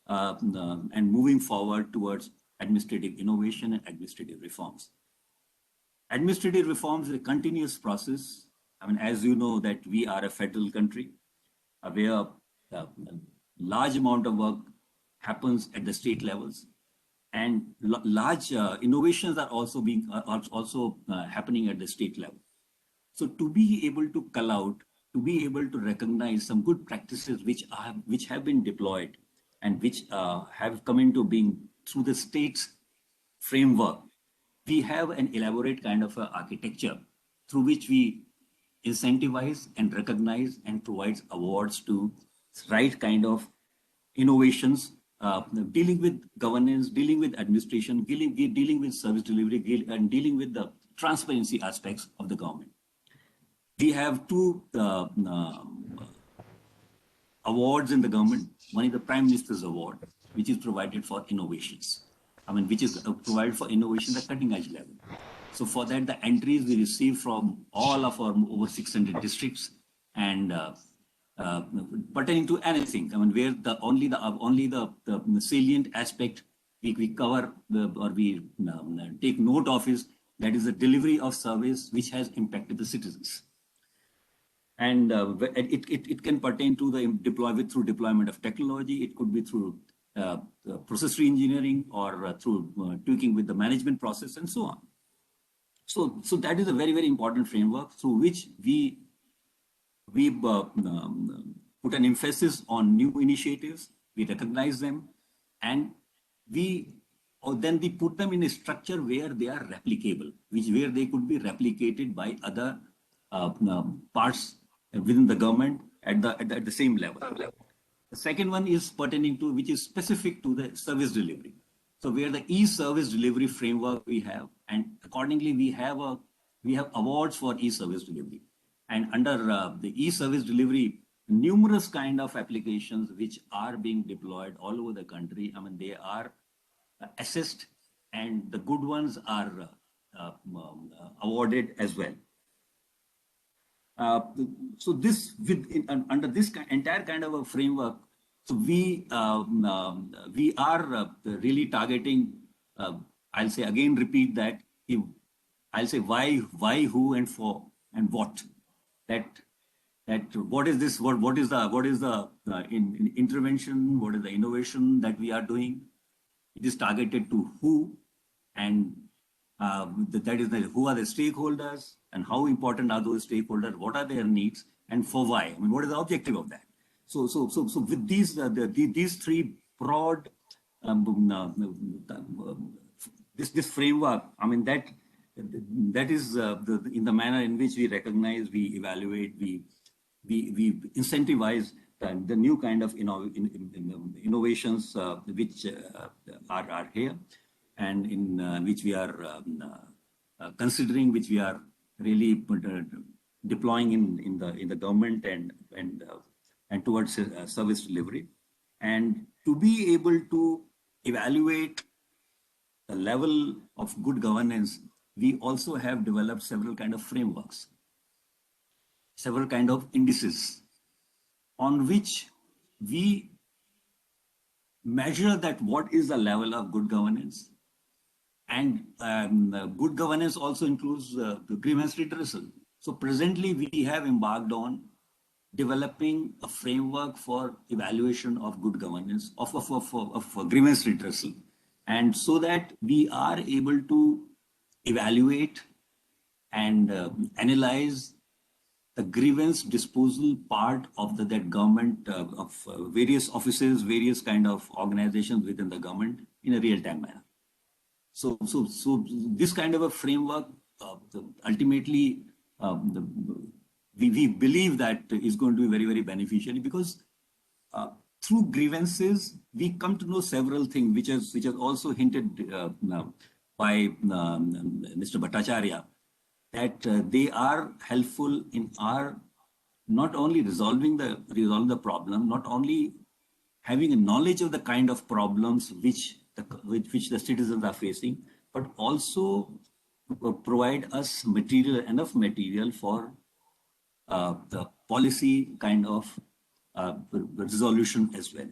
and moving forward towards administrative innovation and administrative reforms. Administrative reforms is a continuous process. I mean, as you know, that we are a federal country where a large amount of work happens at the state levels, and large innovations are also happening at the state level. So to be able to call out, to be able to recognize some good practices which have been deployed and which have come into being through the state's framework, we have an elaborate kind of architecture through which we incentivize and recognize and provides awards to right kind of innovations, dealing with governance, dealing with administration, dealing with service delivery, and dealing with the transparency aspects of the government. We have two awards in the government. One is the Prime Minister's Award, which is provided for innovations. I mean, which is provided for innovation at cutting edge level. So for that, the entries we receive from all of our over 600 districts, and pertaining to anything, I mean, where only the salient aspect we cover or we take note of is that is the delivery of service which has impacted the citizens. And it can pertain to the through deployment of technology. It could be through process re-engineering or through tweaking with the management process and so on. So that is a very, very important framework through which we put an emphasis on new initiatives, we recognize them, and then we put them in a structure where they are replicable, where they could be replicated by other parts within the government at the same level. The second one is pertaining to, which is specific to the service delivery. So where the e-service delivery framework we have, and accordingly we have awards for e-service delivery. And under the e-service delivery, numerous kind of applications which are being deployed all over the country. I mean, they are assessed, and the good ones are awarded as well. So this under this entire kind of a framework, so we are really targeting. I'll say again, repeat that. I'll say why, who, and for, and what. That what is this? What is the intervention? What is the innovation that we are doing? It is targeted to who, and that is who are the stakeholders, and how important are those stakeholders? What are their needs, and for why? I mean, what is the objective of that? So with these three broad this framework, I mean, that is in the manner in which we recognize, we evaluate, we incentivize the new kind of innovations which are here, and in which we are considering, which we are really deploying in the government and towards service delivery. And to be able to evaluate the level of good governance, we also have developed several kind of frameworks, several kind of indices on which we measure that what is the level of good governance. And good governance also includes the grievance redressal. So presently we have embarked on developing a framework for evaluation of good governance of grievance redressal, and so that we are able to evaluate and analyze the grievance disposal part of that government, of various offices, various kind of organizations within the government in a real-time manner. So this kind of a framework, ultimately, we believe that is going to be very, very beneficial, because through grievances, we come to know several things, which has also hinted by Mr. Bhattacharya, that they are helpful in our not only resolving the problem, not only having a knowledge of the kind of problems which the citizens are facing, but also provide us enough material for the policy kind of resolution as well.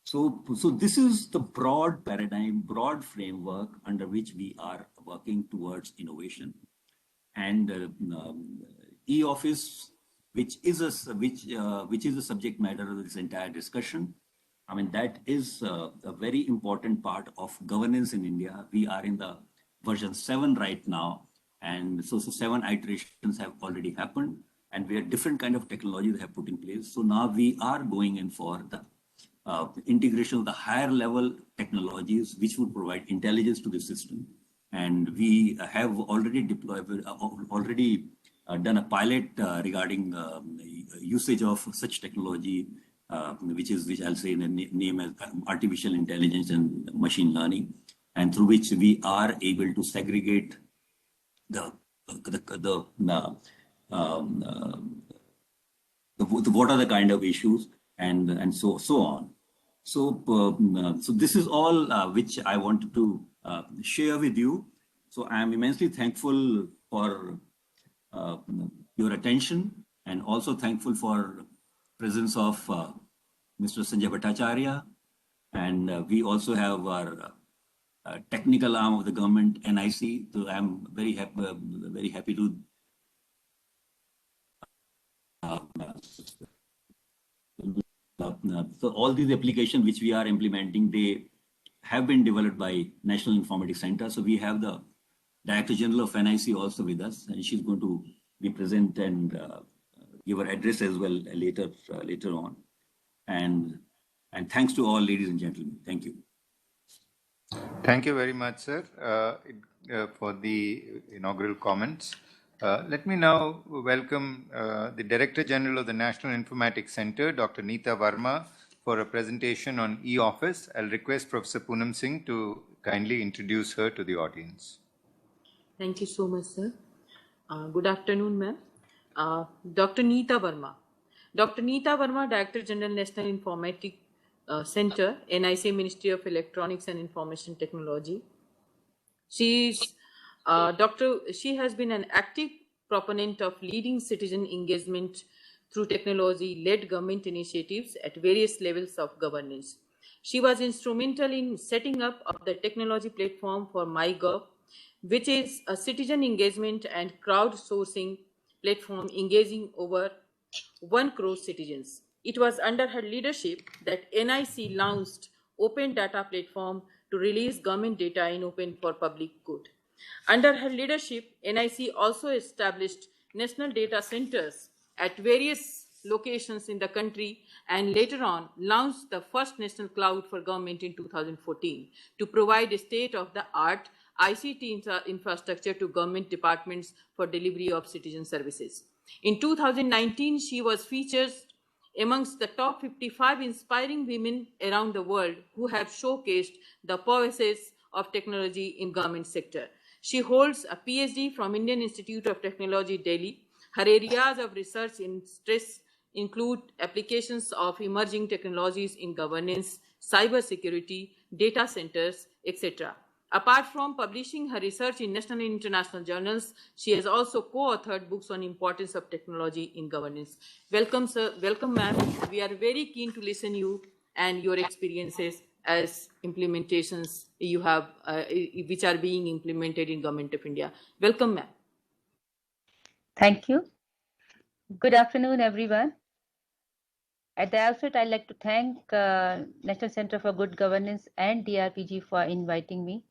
So this is the broad paradigm, broad framework under which we are working towards innovation. And e-office, which is the subject matter of this entire discussion, I mean, that is a very important part of governance in India. We are in the version 7 right now, and so 7 iterations have already happened, and we have different kind of technologies have put in place. So now we are going in for the integration of the higher level technologies, which would provide intelligence to the system. And we have already done a pilot regarding usage of such technology, which I'll say in the name as artificial intelligence and machine learning, and through which we are able to segregate what are the kind of issues and so on. So this is all which I wanted to share with you. So I am immensely thankful for your attention, and also thankful for presence of Mr. Sanjay Bhattacharya, and we also have our technical arm of the government, NIC. So I am very happy to so all these applications which we are implementing, they have been developed by National Informatics Center. So we have the Director General of NIC also with us, and she's going to be present and give her address as well later on. And thanks to all, ladies and gentlemen. Thank you. Thank you very much, sir, for the inaugural comments. Let me now welcome the Director General of the National Informatics Center, Dr. Neeta Verma, for a presentation on e-office. I'll request Professor Poonam Singh to kindly introduce her to the audience. Thank you so much, sir. Good afternoon, ma'am. Dr. Neeta Verma. Dr. Neeta Verma, Director General, National Informatics Center, NIC, Ministry of Electronics and Information Technology. She has been an active proponent of leading citizen engagement through technology-led government initiatives at various levels of governance. She was instrumental in setting up the technology platform for MyGov, which is a citizen engagement and crowdsourcing platform engaging over 1 crore citizens. It was under her leadership that NIC launched Open Data Platform to release government data in open for public good. Under her leadership, NIC also established national data centers at various locations in the country, and later on launched the first national cloud for government in 2014 to provide a state-of-the-art ICT infrastructure to government departments for delivery of citizen services. In 2019, she was featured amongst the top 55 inspiring women around the world who have showcased the prowesses of technology in government sector. She holds a PhD from Indian Institute of Technology, Delhi. Her areas of research include applications of emerging technologies in governance, cyber security, data centers, etc. Apart from publishing her research in national and international journals, she has also co-authored books on importance of technology in governance. Welcome, sir. Welcome, ma'am. We are very keen to listen to you and your experiences as implementations you have, which are being implemented in Government of India. Welcome, ma'am. Thank you. Good afternoon, everyone. At the outset, I'd like to thank National Center for Good Governance and DRPG for inviting me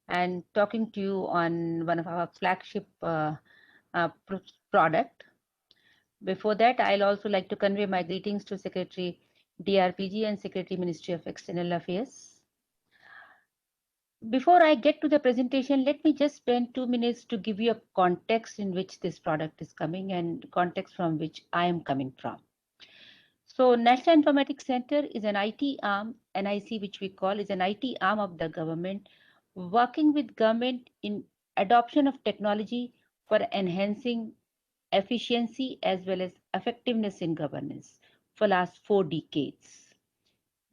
and talking to you on one of our flagship product. Before that, I'll also like to convey my greetings to Secretary DRPG and Secretary Ministry of External Affairs. Before I get to the presentation, let me just spend 2 minutes to give you a context in which this product is coming and context from which I am coming from. So National Informatics Center is an IT arm, NIC which we call is an IT arm of the government, working with government in adoption of technology for enhancing efficiency as well as effectiveness in governance for last 4 decades.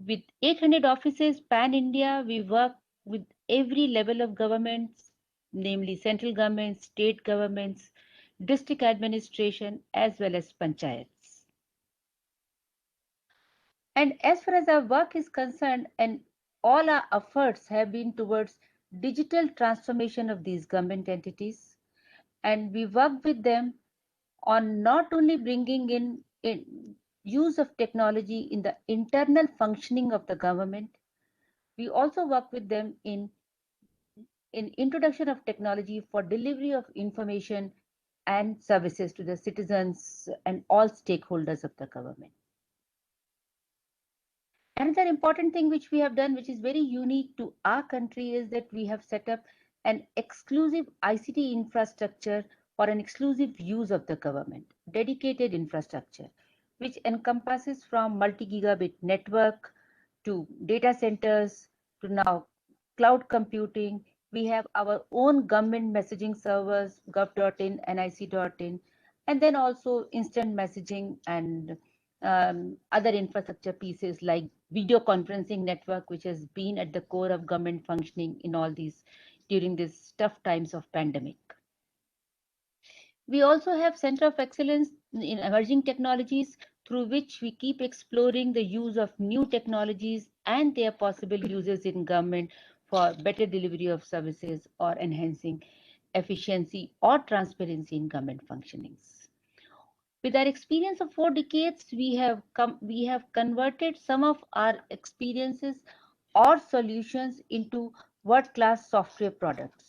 With 800 offices pan-India, we work with every level of governments, namely central governments, state governments, district administration, as well as panchayats. And as far as our work is concerned, and all our efforts have been towards digital transformation of these government entities, and we work with them on not only bringing in use of technology in the internal functioning of the government, we also work with them in introduction of technology for delivery of information and services to the citizens and all stakeholders of the government. Another important thing which we have done, which is very unique to our country, is that we have set up an exclusive ICT infrastructure for an exclusive use of the government, dedicated infrastructure, which encompasses from multi-gigabit network to data centers to now cloud computing. We have our own government messaging servers, gov.in, nic.in, and then also instant messaging and other infrastructure pieces like video conferencing network, which has been at the core of government functioning in all these during these tough times of pandemic. We also have Center of Excellence in Emerging Technologies, through which we keep exploring the use of new technologies and their possible uses in government for better delivery of services or enhancing efficiency or transparency in government functionings. With our experience of 4 decades, we have converted some of our experiences or solutions into world-class software products,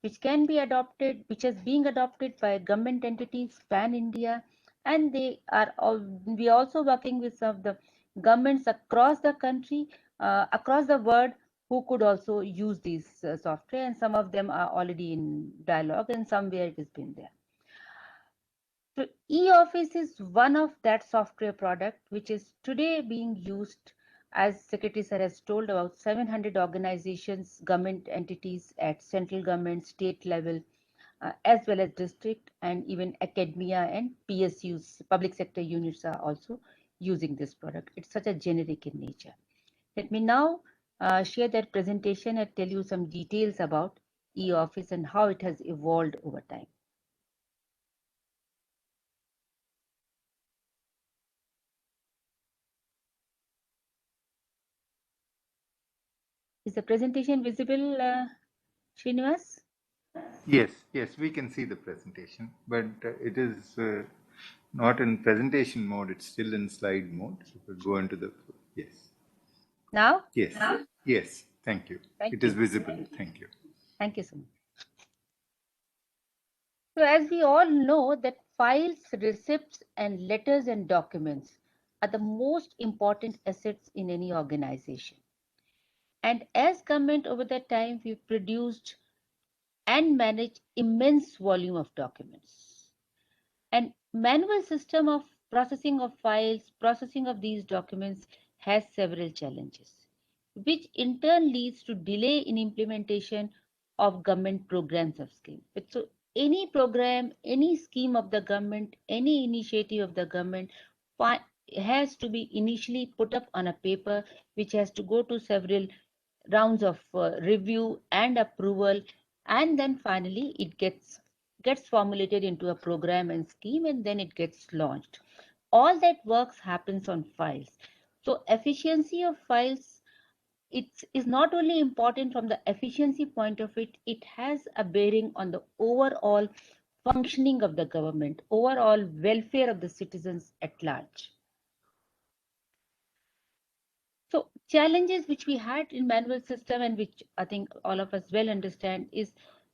which can be adopted, which is being adopted by government entities pan-India, and we are also working with some of the governments across the country, across the world, who could also use these software, and some of them are already in dialogue and somewhere it has been there. So e-office is one of that software product which is today being used, as Secretary Sir has told, about 700 organizations, government entities at central government, state level, as well as district, and even academia and PSUs, public sector units, are also using this product. It's such a generic in nature. Let me now share that presentation and tell you some details about e-office and how it has evolved over time. Is the presentation visible, Srinivas? Yes, yes, we can see the presentation, but it is not in presentation mode. It's still in slide mode. So we'll go into the, yes. Now? Yes, yes, thank you. It is visible. Thank you. Thank you so much. So as we all know that files, receipts, and letters and documents are the most important assets in any organization. And as government over that time, we've produced and managed immense volume of documents. And manual system of processing of files, processing of these documents has several challenges, which in turn leads to delay in implementation of government programs of scheme. So any program, any scheme of the government, any initiative of the government has to be initially put up on a paper, which has to go to several rounds of review and approval, and then finally it gets formulated into a program and scheme, and then it gets launched. All that works happens on files. So efficiency of files, it is not only important from the efficiency point of it, it has a bearing on the overall functioning of the government, overall welfare of the citizens at large. So challenges which we had in manual system, and which I think all of us well understand, is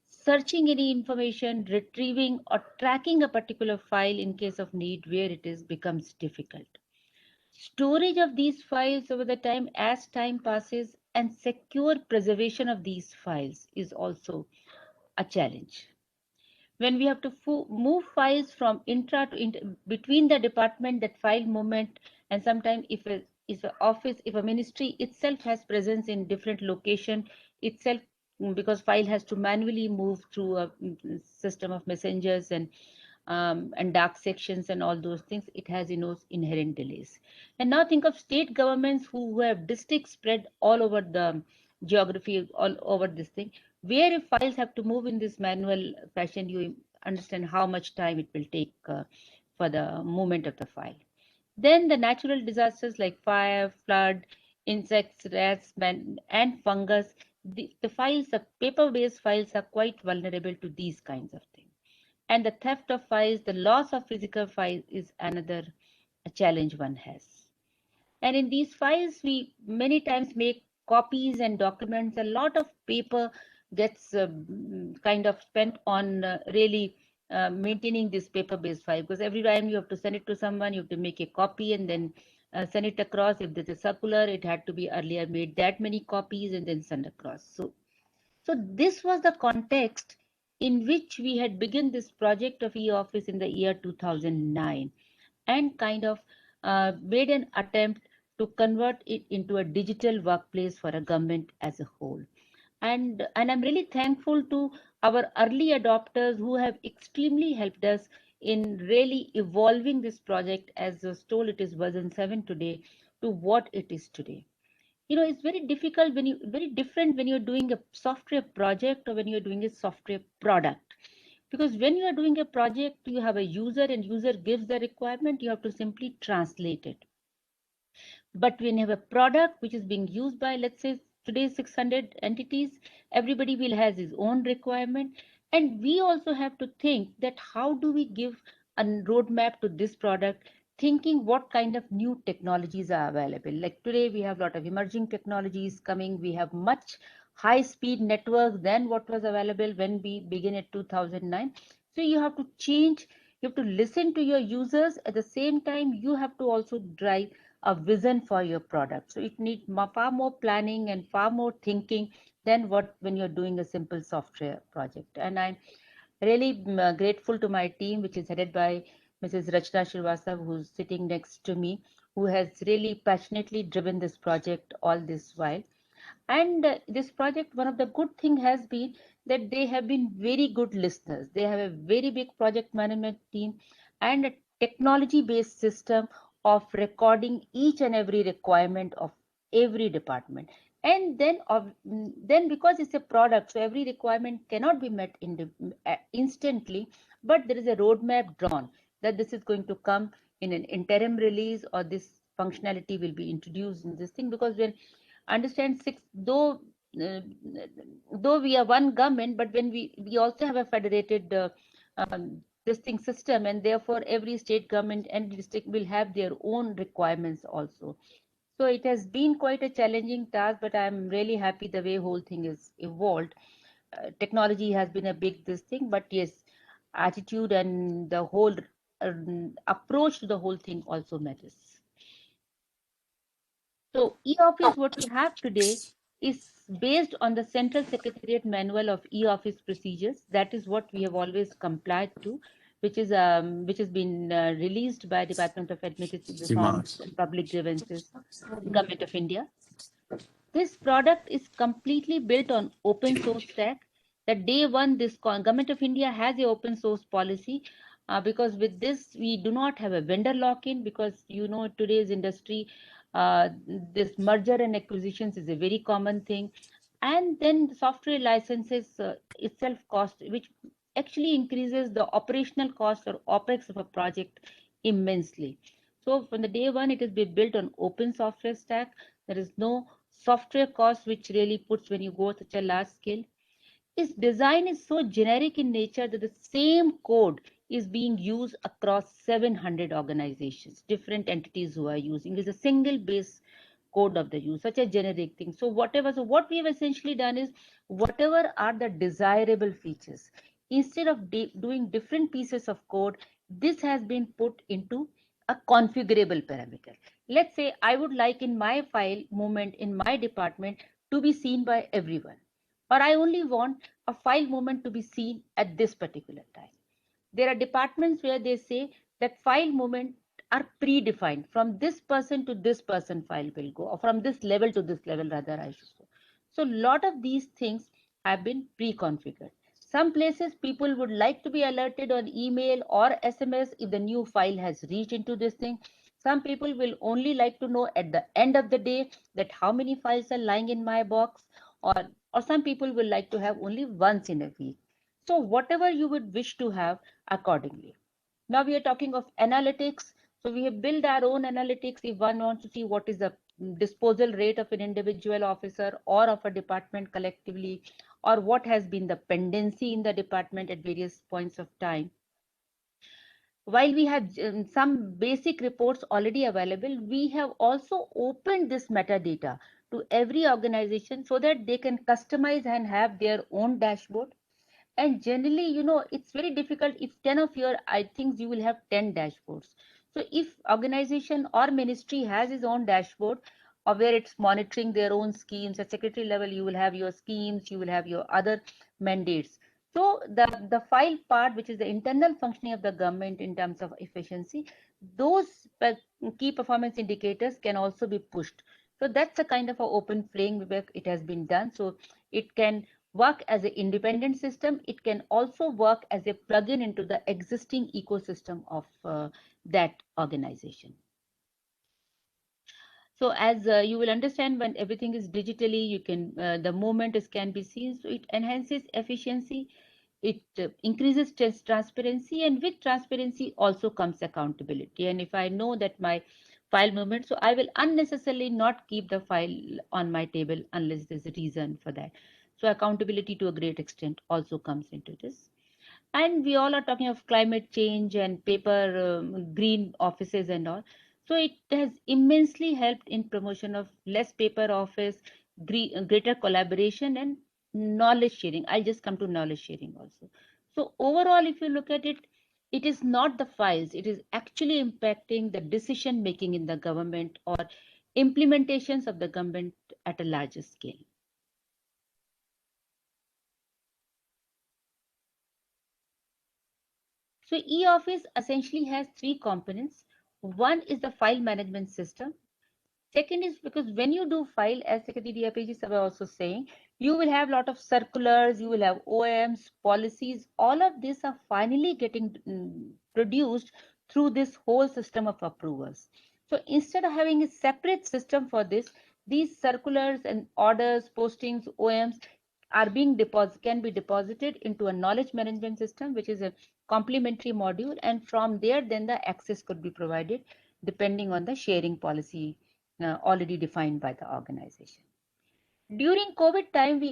searching any information, retrieving or tracking a particular file in case of need where it is becomes difficult. Storage of these files over the time as time passes and secure preservation of these files is also a challenge. When we have to move files from intra to between the department, that file movement, and sometimes if a ministry itself has presence in different location itself, because file has to manually move through a system of messengers and dark sections and all those things, it has inherent delays. And now think of state governments who have districts spread all over the geography, all over this thing, where if files have to move in this manual fashion, you understand how much time it will take for the movement of the file. Then the natural disasters like fire, flood, insects, rats, and fungus, the files, the paper-based files are quite vulnerable to these kinds of things. And the theft of files, the loss of physical files is another challenge one has. And in these files, we many times make copies and documents. A lot of paper gets kind of spent on really maintaining this paper-based file, because every time you have to send it to someone, you have to make a copy and then send it across. If there's a circular, it had to be earlier made that many copies and then send across. So this was the context in which we had begun this project of e-office in the year 2009 and kind of made an attempt to convert it into a digital workplace for a government as a whole. And I'm really thankful to our early adopters who have extremely helped us in really evolving this project, as was told it is version 7 today, to what it is today. It's very difficult very different when you're doing a software project or when you're doing a software product. Because when you are doing a project, you have a user and user gives the requirement, you have to simply translate it. But when you have a product which is being used by, let's say, today 600 entities, everybody will have his own requirement. And we also have to think that how do we give a roadmap to this product, thinking what kind of new technologies are available. Like today, we have a lot of emerging technologies coming. We have much high-speed networks than what was available when we began at 2009. So you have to change, you have to listen to your users. At the same time, you have to also drive a vision for your product. So it needs far more planning and far more thinking than when you're doing a simple software project. And I'm really grateful to my team, which is headed by Mrs. Rachna Srivastava, who's sitting next to me, who has really passionately driven this project all this while. And this project, one of the good things has been that they have been very good listeners. They have a very big project management team and a technology-based system of recording each and every requirement of every department. And then because it's a product, so every requirement cannot be met instantly, but there is a roadmap drawn that this is going to come in an interim release, or this functionality will be introduced in this thing. Because when understand though we are one government, but when we also have a federated this system, and therefore every state government and district will have their own requirements also. So it has been quite a challenging task, but I'm really happy the way whole thing is evolved. Technology has been a big thing, but yes, attitude and the whole approach to the whole thing also matters. So e-office, what we have today, is based on the Central Secretariat Manual of E-Office Procedures. That is what we have always complied to, which has been released by Department of Administrative Reforms and Public Grievances, Government of India. This product is completely built on open source stack. That day one, this Government of India has a open source policy, because with this we do not have a vendor lock-in, because today's industry, this merger and acquisitions is a very common thing. And then the software licenses itself cost, which actually increases the operational cost or OPEX of a project immensely. So from the day one, it has been built on open software stack. There is no software cost which really puts when you go such a large scale. Its design is so generic in nature that the same code is being used across 700 organizations, different entities who are using. It's a single base code of the use, such a generic thing. So whatever, so what we have essentially done is whatever are the desirable features, instead of doing different pieces of code, this has been put into a configurable parameter. Let's say I would like in my file movement in my department to be seen by everyone, or I only want a file movement to be seen at this particular time. There are departments where they say that file movement are predefined. From this person to this person file will go, or from this level to this level rather I should say. So a lot of these things have been pre-configured. Some places people would like to be alerted on email or SMS if the new file has reached into this thing. Some people will only like to know at the end of the day that how many files are lying in my box, or some people will like to have only once in a week. So whatever you would wish to have accordingly. Now we are talking of analytics. So we have built our own analytics. If one wants to see what is the disposal rate of an individual officer or of a department collectively, or what has been the pendency in the department at various points of time. While we have some basic reports already available, we have also opened this metadata to every organization so that they can customize and have their own dashboard. And generally, you know, it's very difficult if 10 of your, I think you will have 10 dashboards. So if organization or ministry has its own dashboard, or where it's monitoring their own schemes, at secretary level, you will have your schemes, you will have your other mandates. So the file part, which is the internal functioning of the government in terms of efficiency, those key performance indicators can also be pushed. So that's a kind of an open framework it has been done. So it can work as an independent system. It can also work as a plugin into the existing ecosystem of that organization. So as you will understand, when everything is digitally, you can the movement can be seen. So it enhances efficiency. It increases transparency, and with transparency also comes accountability. And if I know that my file movement, so I will unnecessarily not keep the file on my table unless there's a reason for that. So accountability to a great extent also comes into this. And we all are talking of climate change and paper green offices and all. So it has immensely helped in promotion of less paper office, greater collaboration and knowledge sharing. I'll just come to knowledge sharing also. So overall, if you look at it, it is not the files, it is actually impacting the decision making in the government or implementations of the government at a larger scale. So e-office essentially has three components. One is the file management system. Second is because when you do file, as Secretary DRPG Seva also saying, you will have a lot of circulars, you will have OMs, policies, all of these are finally getting produced through this whole system of approvals. So instead of having a separate system for this, these circulars and orders, postings, OMs are being can be deposited into a knowledge management system, which is a complementary module, and from there then the access could be provided depending on the sharing policy already defined by the organization. During COVID time,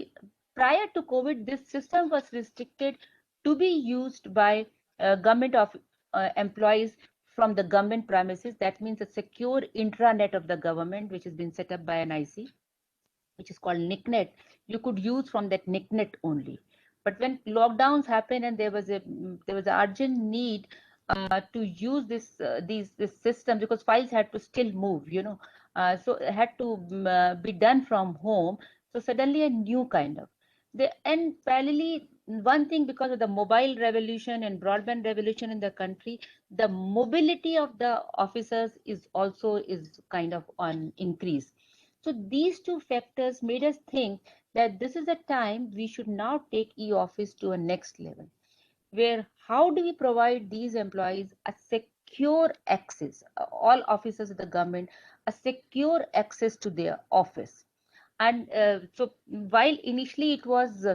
prior to COVID, this system was restricted to be used by government employees from the government premises. That means a secure intranet of the government, which has been set up by an IC, which is called NICNet. You could use from that NICNet only. But when lockdowns happened and there was an urgent need to use this system, because files had to still move, you know, so it had to be done from home. So suddenly a new kind of and parallelly, one thing, because of the mobile revolution and broadband revolution in the country, the mobility of the officers is also kind of on increase. So these two factors made us think that this is a time we should now take e-office to a next level, where how do we provide these employees a secure access, all officers of the government, a secure access to their office. And so while initially it was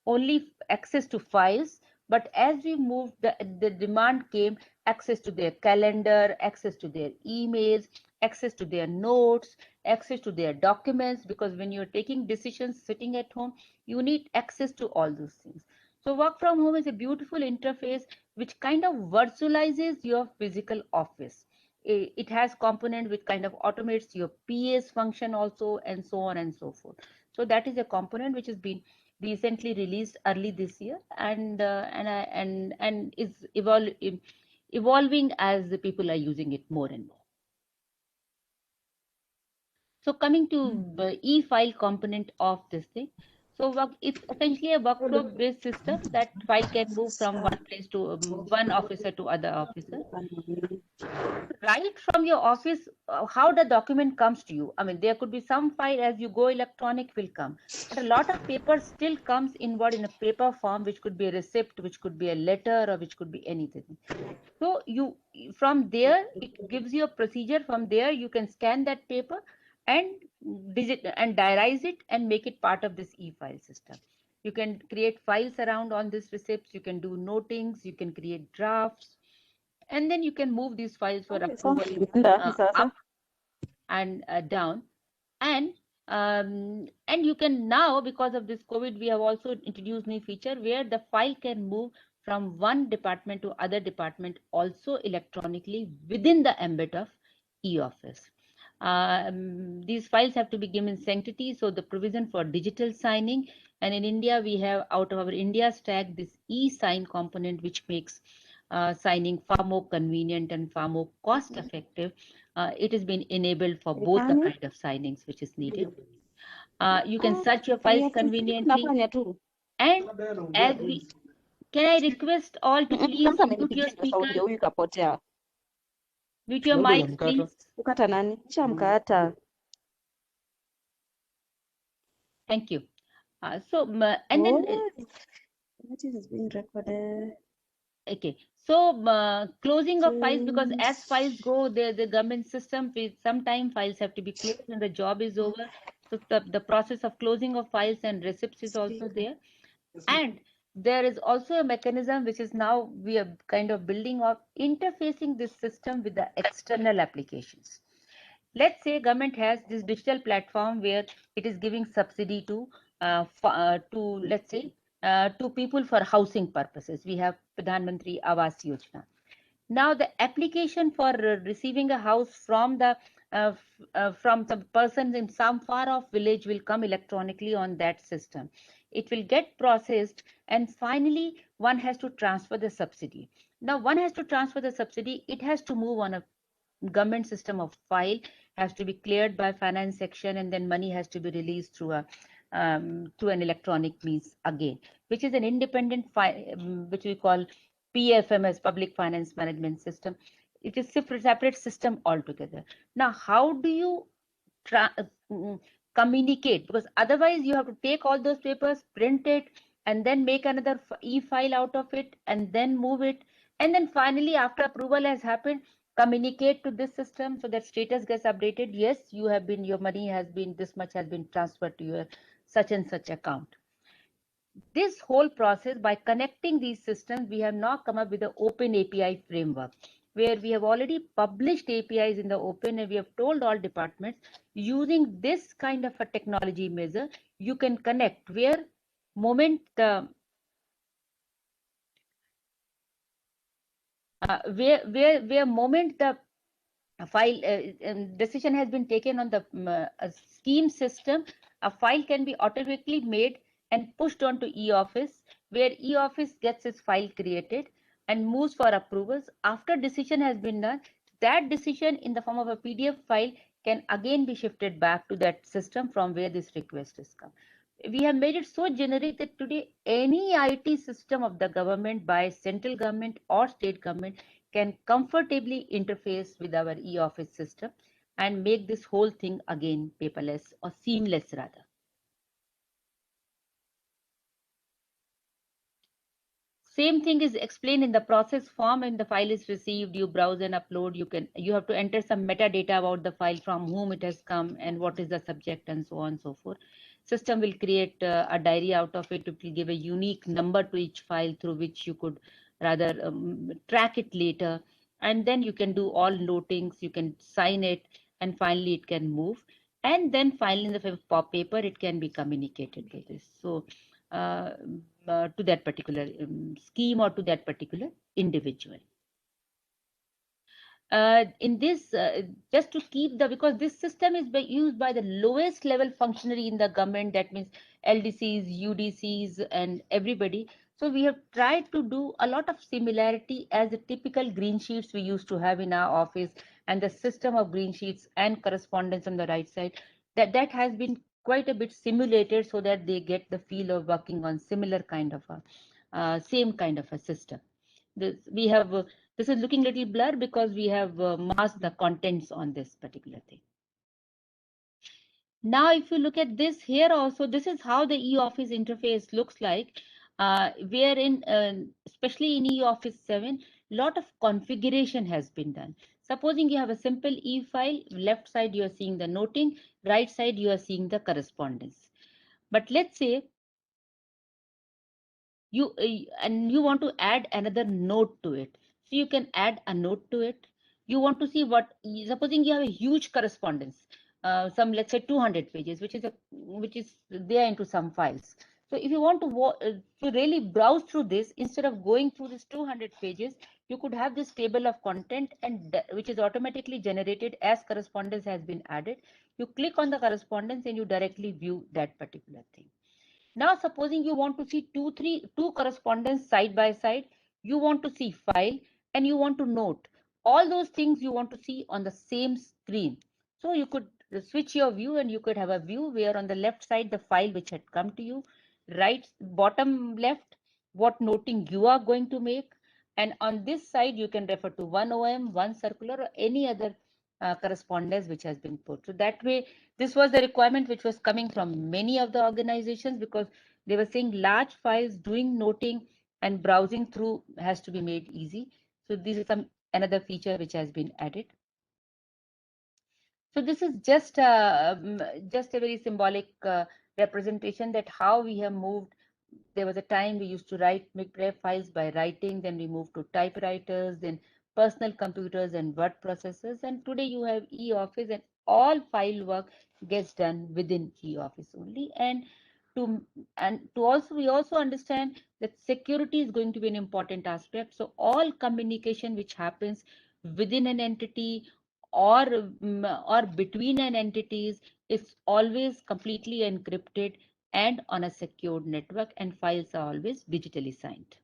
only access to files, but as we moved, the demand came access to their calendar, access to their emails, access to their notes, access to their documents, because when you're taking decisions sitting at home, you need access to all those things. So work from home is a beautiful interface which kind of virtualizes your physical office. it has component which kind of automates your PA's function also, and so on and so forth. So that is a component which has been recently released early this year, and is evolving as the people are using it more and more. So coming to the e-file component of this thing. So it's essentially a workflow-based system that file can move from one place to one officer to other officer. Right from your office, how the document comes to you. I mean, there could be some file as you go electronic will come, but a lot of paper still comes inward in a paper form, which could be a receipt, which could be a letter, or which could be anything. So you, from there, it gives you a procedure. From there, you can scan that paper and diarize it and make it part of this e-file system. You can create files around on this receipts. You can do notings. You can create drafts, and then you can move these files for approval up and down. And you can now, because of this COVID, we have also introduced new feature where the file can move from one department to other department also electronically within the ambit of e-office. These files have to be given sanctity, so the provision for digital signing, and in India we have, out of our India stack, this e-sign component, which makes signing far more convenient and far more cost effective. It has been enabled for both the kind of signings which is needed. You can search your files conveniently. And as we, can I request all to please mute your speaker? Mute your mic, please. Thank you. And then It is being recorded. okay, so closing of files, because as files go, the government system, sometimes files have to be closed and the job is over. So the process of closing of files and receipts is also there. And there is also a mechanism which is now we are kind of building of interfacing this system with the external applications. Let's say government has this digital platform where it is giving subsidy to let's say to people for housing purposes. We have Pradhan Mantri Awas Yojana. Now the application for receiving a house from the from some person in some far off village will come electronically on that system. It will get processed, and finally one has to transfer the subsidy. Now one has to transfer the subsidy. It has to move on a government system of file, has to be cleared by finance section, and then money has to be released through a through an electronic means again, which is an independent which we call PFMS, Public Finance Management System. It is a separate system altogether. Now, how do you communicate? Because otherwise you have to take all those papers, print it, and then make another e-file out of it, and then move it. And then finally, after approval has happened, communicate to this system so that status gets updated. Yes, you have been, your money has been, this much has been transferred to your such and such account. This whole process, by connecting these systems, we have now come up with an open API framework where we have already published APIs in the open, and we have told all departments, using this kind of a technology measure, you can connect where moment the where moment the file decision has been taken on the scheme system, a file can be automatically made and pushed onto e-office, where e-office gets its file created and moves for approvals. After decision has been done, that decision in the form of a PDF file can again be shifted back to that system from where this request has come. We have made it so generic that today any IT system of the government, by central government or state government, can comfortably interface with our e-office system and make this whole thing again paperless, or seamless rather. Same thing is explained in the process form. And the file is received, you browse and upload. You have to enter some metadata about the file, from whom it has come and what is the subject, and so on and so forth. System will create a diary out of it. It will give a unique number to each file through which you could rather track it later. And then you can do all notings, you can sign it, and finally it can move. And then finally in the paper, it can be communicated to this. So to that particular scheme or to that particular individual. in this, just to keep because this system is used by the lowest level functionary in the government, that means LDCs, UDCs, and everybody. So we have tried to do a lot of similarity as the typical green sheets we used to have in our office, and the system of green sheets and correspondence on the right side, that has been quite a bit simulated so that they get the feel of working on similar kind of a same kind of a system. This is looking a little blurred because we have masked the contents on this particular thing. Now, if you look at this here also, this is how the e-office interface looks like. Wherein, especially in e-office 7, lot of configuration has been done. Supposing you have a simple e-file, left side you are seeing the noting, right side you are seeing the correspondence. But let's say you want to add another note to it. So you can add a note to it. You want to see supposing you have a huge correspondence, some, let's say 200 pages, which is there into some files. So if you want to really browse through this, instead of going through this 200 pages, you could have this table of content, and which is automatically generated as correspondence has been added. You click on the correspondence and you directly view that particular thing. Now, supposing you want to see two correspondence side by side, you want to see file, and you want to note all those things you want to see on the same screen. So you could switch your view, and you could have a view where on the left side the file which had come to you, right bottom left what noting you are going to make, and on this side you can refer to one OM, one circular, or any other correspondence which has been put. So that way, this was the requirement which was coming from many of the organizations, because they were saying large files, doing noting and browsing through has to be made easy. So this is another feature which has been added. So this is just a very symbolic representation that how we have moved. There was a time we used to write MIPREF files by writing, then we moved to typewriters, then personal computers and word processors, and today you have e-office, and all file work gets done within e-office only. And we also understand that security is going to be an important aspect. So all communication which happens within an entity or between an entities is always completely encrypted and on a secured network, and files are always digitally signed.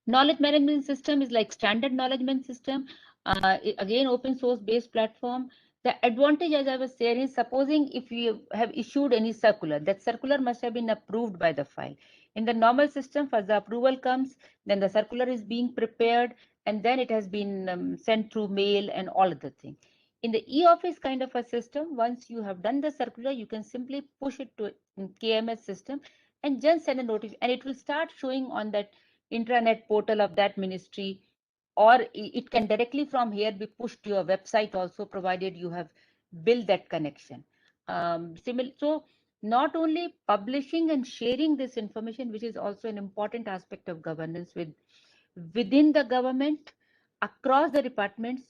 Knowledge management system is like standard knowledge management system. Again, open source based platform. The advantage, as I was saying, is supposing if you have issued any circular, that circular must have been approved by the file. In the normal system, first the approval comes, then the circular is being prepared, and then it has been sent through mail and all of the things. In the e-office kind of a system, once you have done the circular, you can simply push it to KMS system and just send a notice, and it will start showing on that intranet portal of that ministry, or it can directly from here be pushed to your website also, provided you have built that connection. So not only publishing and sharing this information, which is also an important aspect of governance within the government, across the departments,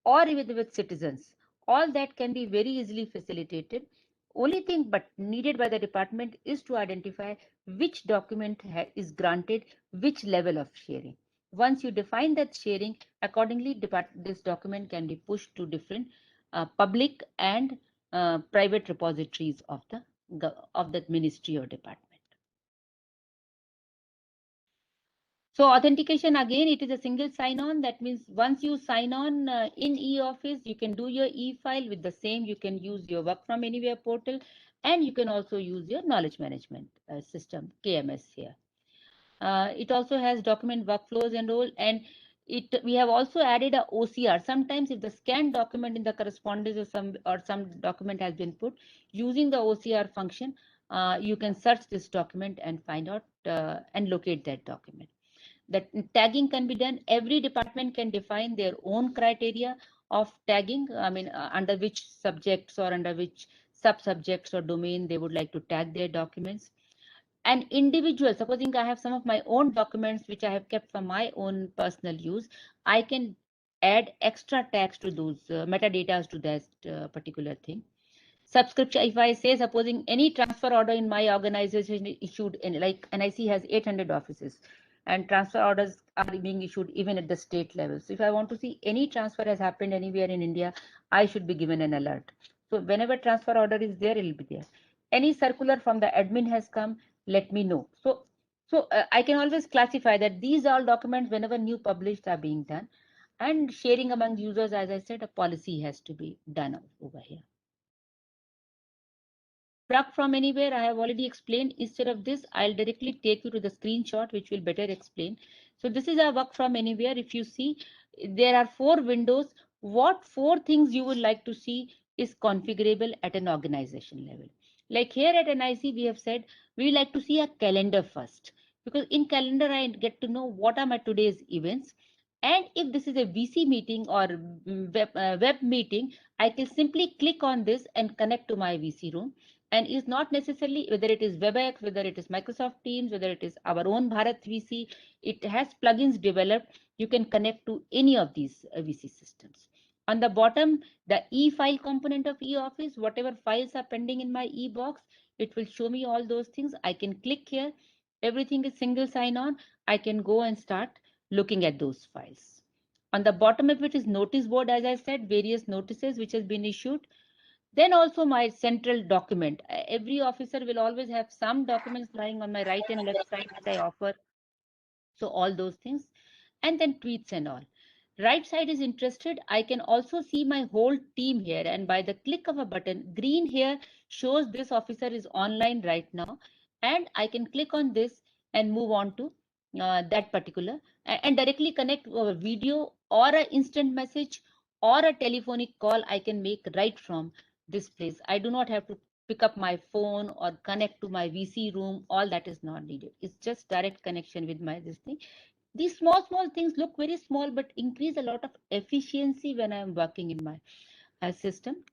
or even with citizens, all that can be very easily facilitated. Only thing but needed by the department is to identify which document is granted which level of sharing. Once you define that sharing, accordingly this document can be pushed to different public and private repositories of the ministry or department. So authentication, again, it is a single sign-on. That means once you sign on in e-office, you can do your e-file with the same. You can use your work from anywhere portal, and you can also use your knowledge management system, KMS here. It also has document workflows and all, and we have also added a OCR. Sometimes if the scanned document in the correspondence or some document has been put, using the OCR function, you can search this document and find out and locate that document. That tagging can be done. Every department can define their own criteria of tagging. I mean, under which subjects or under which sub-subjects or domain they would like to tag their documents. And individual, supposing I have some of my own documents which I have kept for my own personal use, I can add extra tags to those metadata to that particular thing. Subscription, if I say, supposing any transfer order in my organization issued in, like NIC has 800 offices, and transfer orders are being issued even at the state level. So if I want to see any transfer has happened anywhere in India, I should be given an alert. So whenever transfer order is there, it will be there. Any circular from the admin has come, let me know. So I can always classify that these are all documents whenever new published are being done, and sharing among users, as I said, a policy has to be done over here. Work from anywhere, I have already explained. Instead of this, I'll directly take you to the screenshot, which will better explain. So this is our work from anywhere. If you see, there are 4 windows. What 4 things you would like to see is configurable at an organization level. Like here at NIC, we have said we like to see a calendar first, because in calendar, I get to know what are my today's events. And if this is a VC meeting or web meeting, I can simply click on this and connect to my VC room. And is not necessarily whether it is WebEx, whether it is Microsoft Teams, whether it is our own Bharat VC, it has plugins developed. You can connect to any of these VC systems. On the bottom, the e-file component of e-office, whatever files are pending in my e-box, it will show me all those things. I can click here. Everything is single sign-on. I can go and start looking at those files. On the bottom of it is notice board, as I said, various notices which has been issued. Then also my central document. Every officer will always have some documents lying on my right and left side which I offer. So all those things. And then tweets and all. Right side is interested. I can also see my whole team here. And by the click of a button, green here shows this officer is online right now. And I can click on this and move on to that particular and directly connect a video or an instant message or a telephonic call I can make right from this place. I do not have to pick up my phone or connect to my VC room. All that is not needed. It's just direct connection with my this thing. These small things look very small, but increase a lot of efficiency when I am working in my system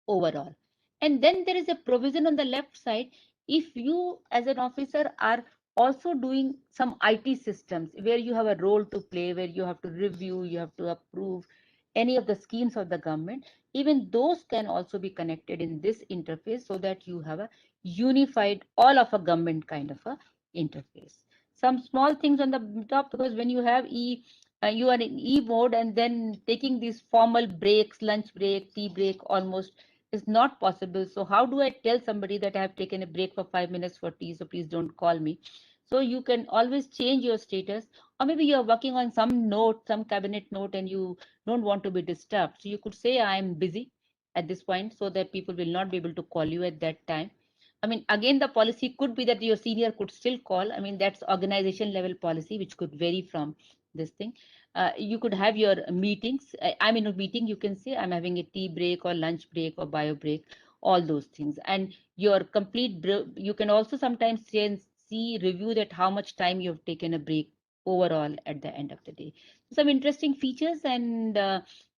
overall. And then there is a provision on the left side. If you as an officer are also doing some IT systems where you have a role to play, where you have to review, you have to approve any of the schemes of the government, even those can also be connected in this interface so that you have a unified all of a government kind of a interface. Some small things on the top, because when you have you are in E mode and then taking these formal breaks, lunch break, tea break almost is not possible. So how do I tell somebody that I have taken a break for 5 minutes for tea, so please don't call me? So you can always change your status, or maybe you're working on some note, some cabinet note, and you don't want to be disturbed. So you could say I'm busy at this point so that people will not be able to call you at that time. I mean, again, the policy could be that your senior could still call. I mean, that's organization level policy, which could vary from this thing. You could have your meetings. I'm in a meeting, you can say I'm having a tea break or lunch break or bio break, all those things. And your complete, you can also sometimes see review that how much time you've taken a break overall at the end of the day. Some interesting features and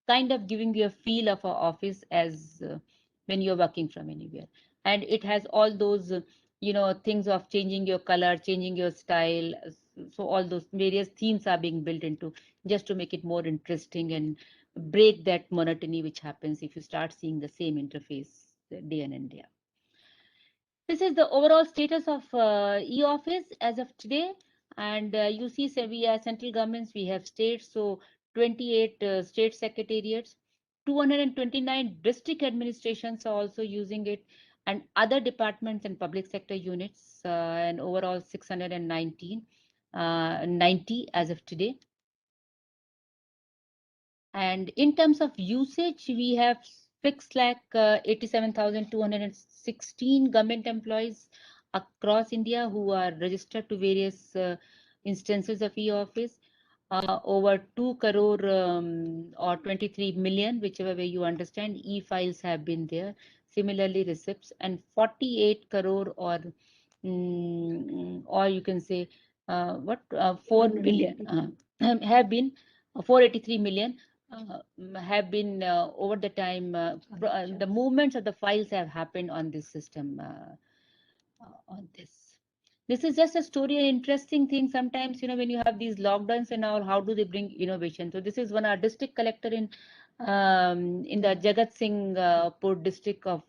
kind of giving you a feel of our office as when you're working from anywhere. And it has all those things of changing your color, changing your style. So all those various themes are being built into just to make it more interesting and break that monotony which happens if you start seeing the same interface day in and day out. This is the overall status of e-office as of today. And you see, we are central governments, we have states, so 28 state secretariats, 229 district administrations are also using it, and other departments and public sector units, and overall 690 as of today. And in terms of usage, we have 6,87,216 government employees across India who are registered to various instances of e-office. Over 2 crore or 23 million, whichever way you understand, e-files have been there. Similarly, receipts, and 48 crore or you can say 4 million have been 483 million have been over the time. The movements of the files have happened on this system. On this is just a story, an interesting thing. Sometimes when you have these lockdowns and all, how do they bring innovation? So this is one our district collector in in the Jagat Singh Port district of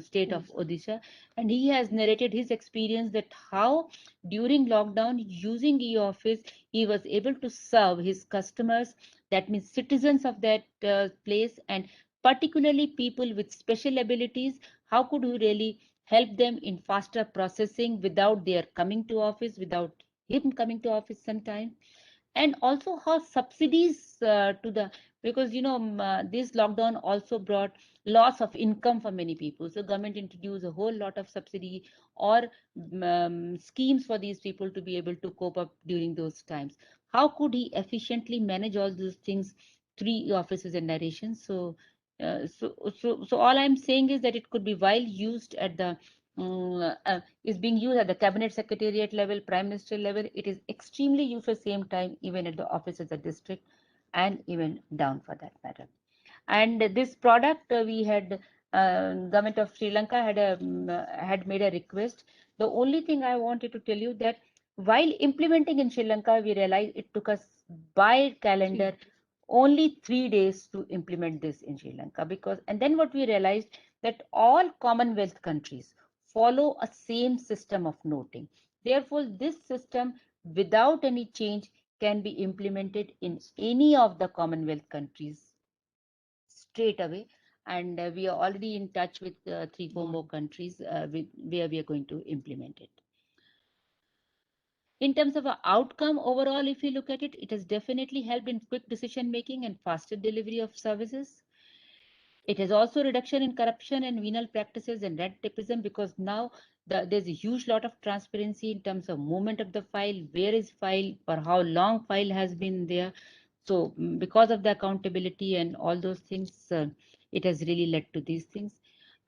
state of Odisha, and he has narrated his experience that how during lockdown using e-office he was able to serve his customers, that means citizens of that place, and particularly people with special abilities. How could we really help them in faster processing without their coming to office, without him coming to office sometime? And also how subsidies to the, because this lockdown also brought loss of income for many people, so government introduced a whole lot of subsidy or schemes for these people to be able to cope up during those times. How could he efficiently manage all those things, three offices and narrations? So all I'm saying is that it could be well used at the is being used at the cabinet secretariat level, prime minister level. It is extremely used at the same time, even at the office of the district and even down for that matter. And this product, we had government of Sri Lanka had made a request. The only thing I wanted to tell you that while implementing in Sri Lanka, we realized it took us by calendar only 3 days to implement this in Sri Lanka, and then what we realized that all Commonwealth countries follow a same system of noting. Therefore, this system without any change can be implemented in any of the Commonwealth countries straight away. And we are already in touch with 3-4 more countries where we are going to implement it. In terms of an outcome overall, if you look at it, it has definitely helped in quick decision making and faster delivery of services. It has also reduction in corruption and venal practices and red tapeism, because now there's a huge lot of transparency in terms of movement of the file, where is file, for how long file has been there. So because of the accountability and all those things, it has really led to these things.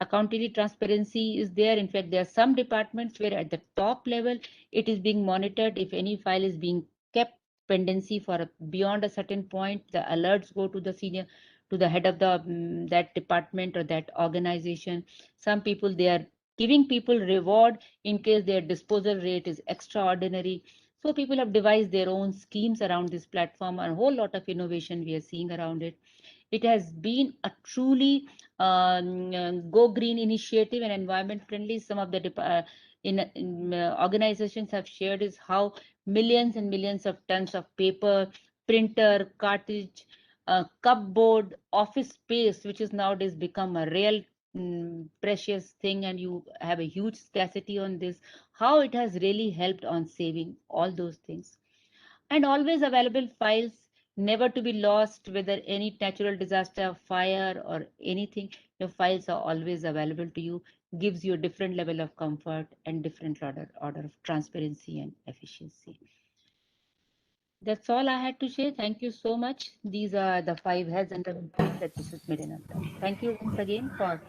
Accountability, transparency is there. In fact, there are some departments where at the top level, it is being monitored. If any file is being kept pendency for beyond a certain point, the alerts go to the senior, to the head of the that department or that organization. Some people, they are giving people reward in case their disposal rate is extraordinary. So people have devised their own schemes around this platform, and a whole lot of innovation we are seeing around it. It has been a truly go green initiative and environment friendly. Some of the organizations have shared is how millions and millions of tons of paper, printer, cartridge, cupboard, office space, which is nowadays become a real precious thing, and you have a huge scarcity on this, how it has really helped on saving all those things. And always available files, never to be lost, whether any natural disaster, fire or anything, your files are always available to you, gives you a different level of comfort and different order of transparency and efficiency. That's all I had to say. Thank you so much. These are the 5 heads under that this is made in Antam. Thank you once again for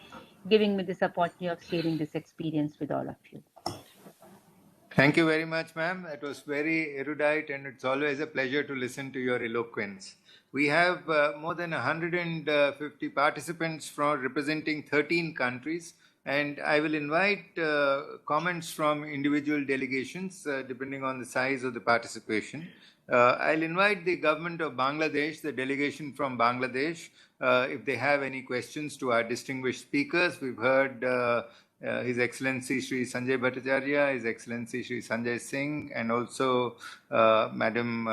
giving me this opportunity of sharing this experience with all of you. Thank you very much, ma'am. It was very erudite, and it's always a pleasure to listen to your eloquence. We have more than 150 participants from representing 13 countries, and I will invite comments from individual delegations depending on the size of the participation. I'll invite the government of Bangladesh, the delegation from Bangladesh, if they have any questions to our distinguished speakers. We've heard His Excellency Shri Sanjay Bhattacharya, His Excellency Shri Sanjay Singh, and also Madam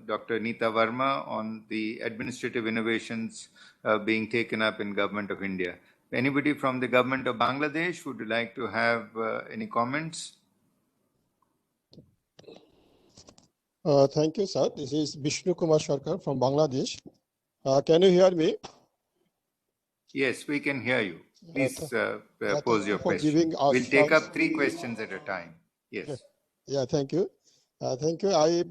Dr. Neeta Verma on the administrative innovations being taken up in Government of India. Anybody from the Government of Bangladesh would like to have any comments? Thank you, sir. This is Vishnu Kumar Sarkar from Bangladesh. Can you hear me? Yes, we can hear you. Please pose your for question. giving us We'll take up 3 questions at a time. Yes. Yeah, thank you. Thank you. I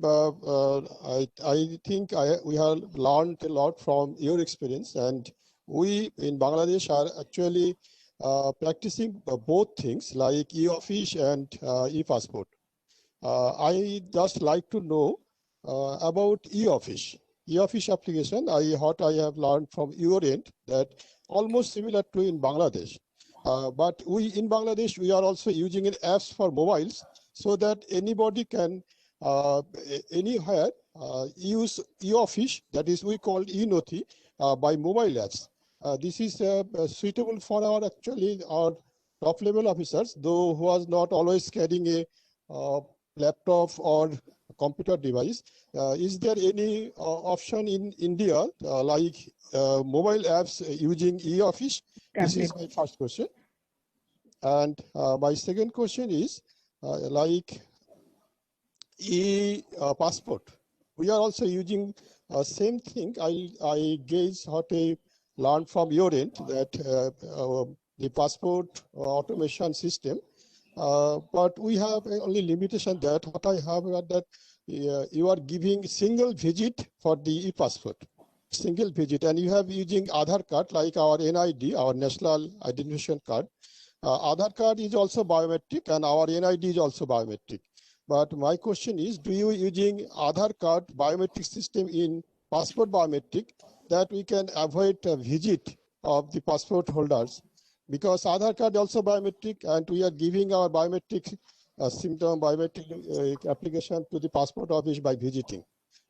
think we have learned a lot from your experience, and we in Bangladesh are actually practicing both things like e-office and e-passport. I just like to know about e-office. E-office application, what I have learned from your end, that almost similar to in Bangladesh. But we in Bangladesh, we are also using apps for mobiles so that anybody can anywhere use e-office, that is we call e-noti, by mobile apps. This is suitable for our top level officers, though who are not always carrying a laptop or computer device. Is there any option in India like mobile apps using e-office? This is my first question. And my second question is like e-passport. We are also using same thing. I guess what I learned from your end that the passport automation system, but we have only limitation that what I have read that you are giving single visit for the e-passport, single visit, and you have using Aadhaar card like our NID, our national identification card. Aadhaar card is also biometric and our NID is also biometric. But my question is, do you using Aadhaar card biometric system in passport biometric that we can avoid a visit of the passport holders? Because Aadhaar card also biometric and we are giving our biometric biometric application to the passport office by visiting.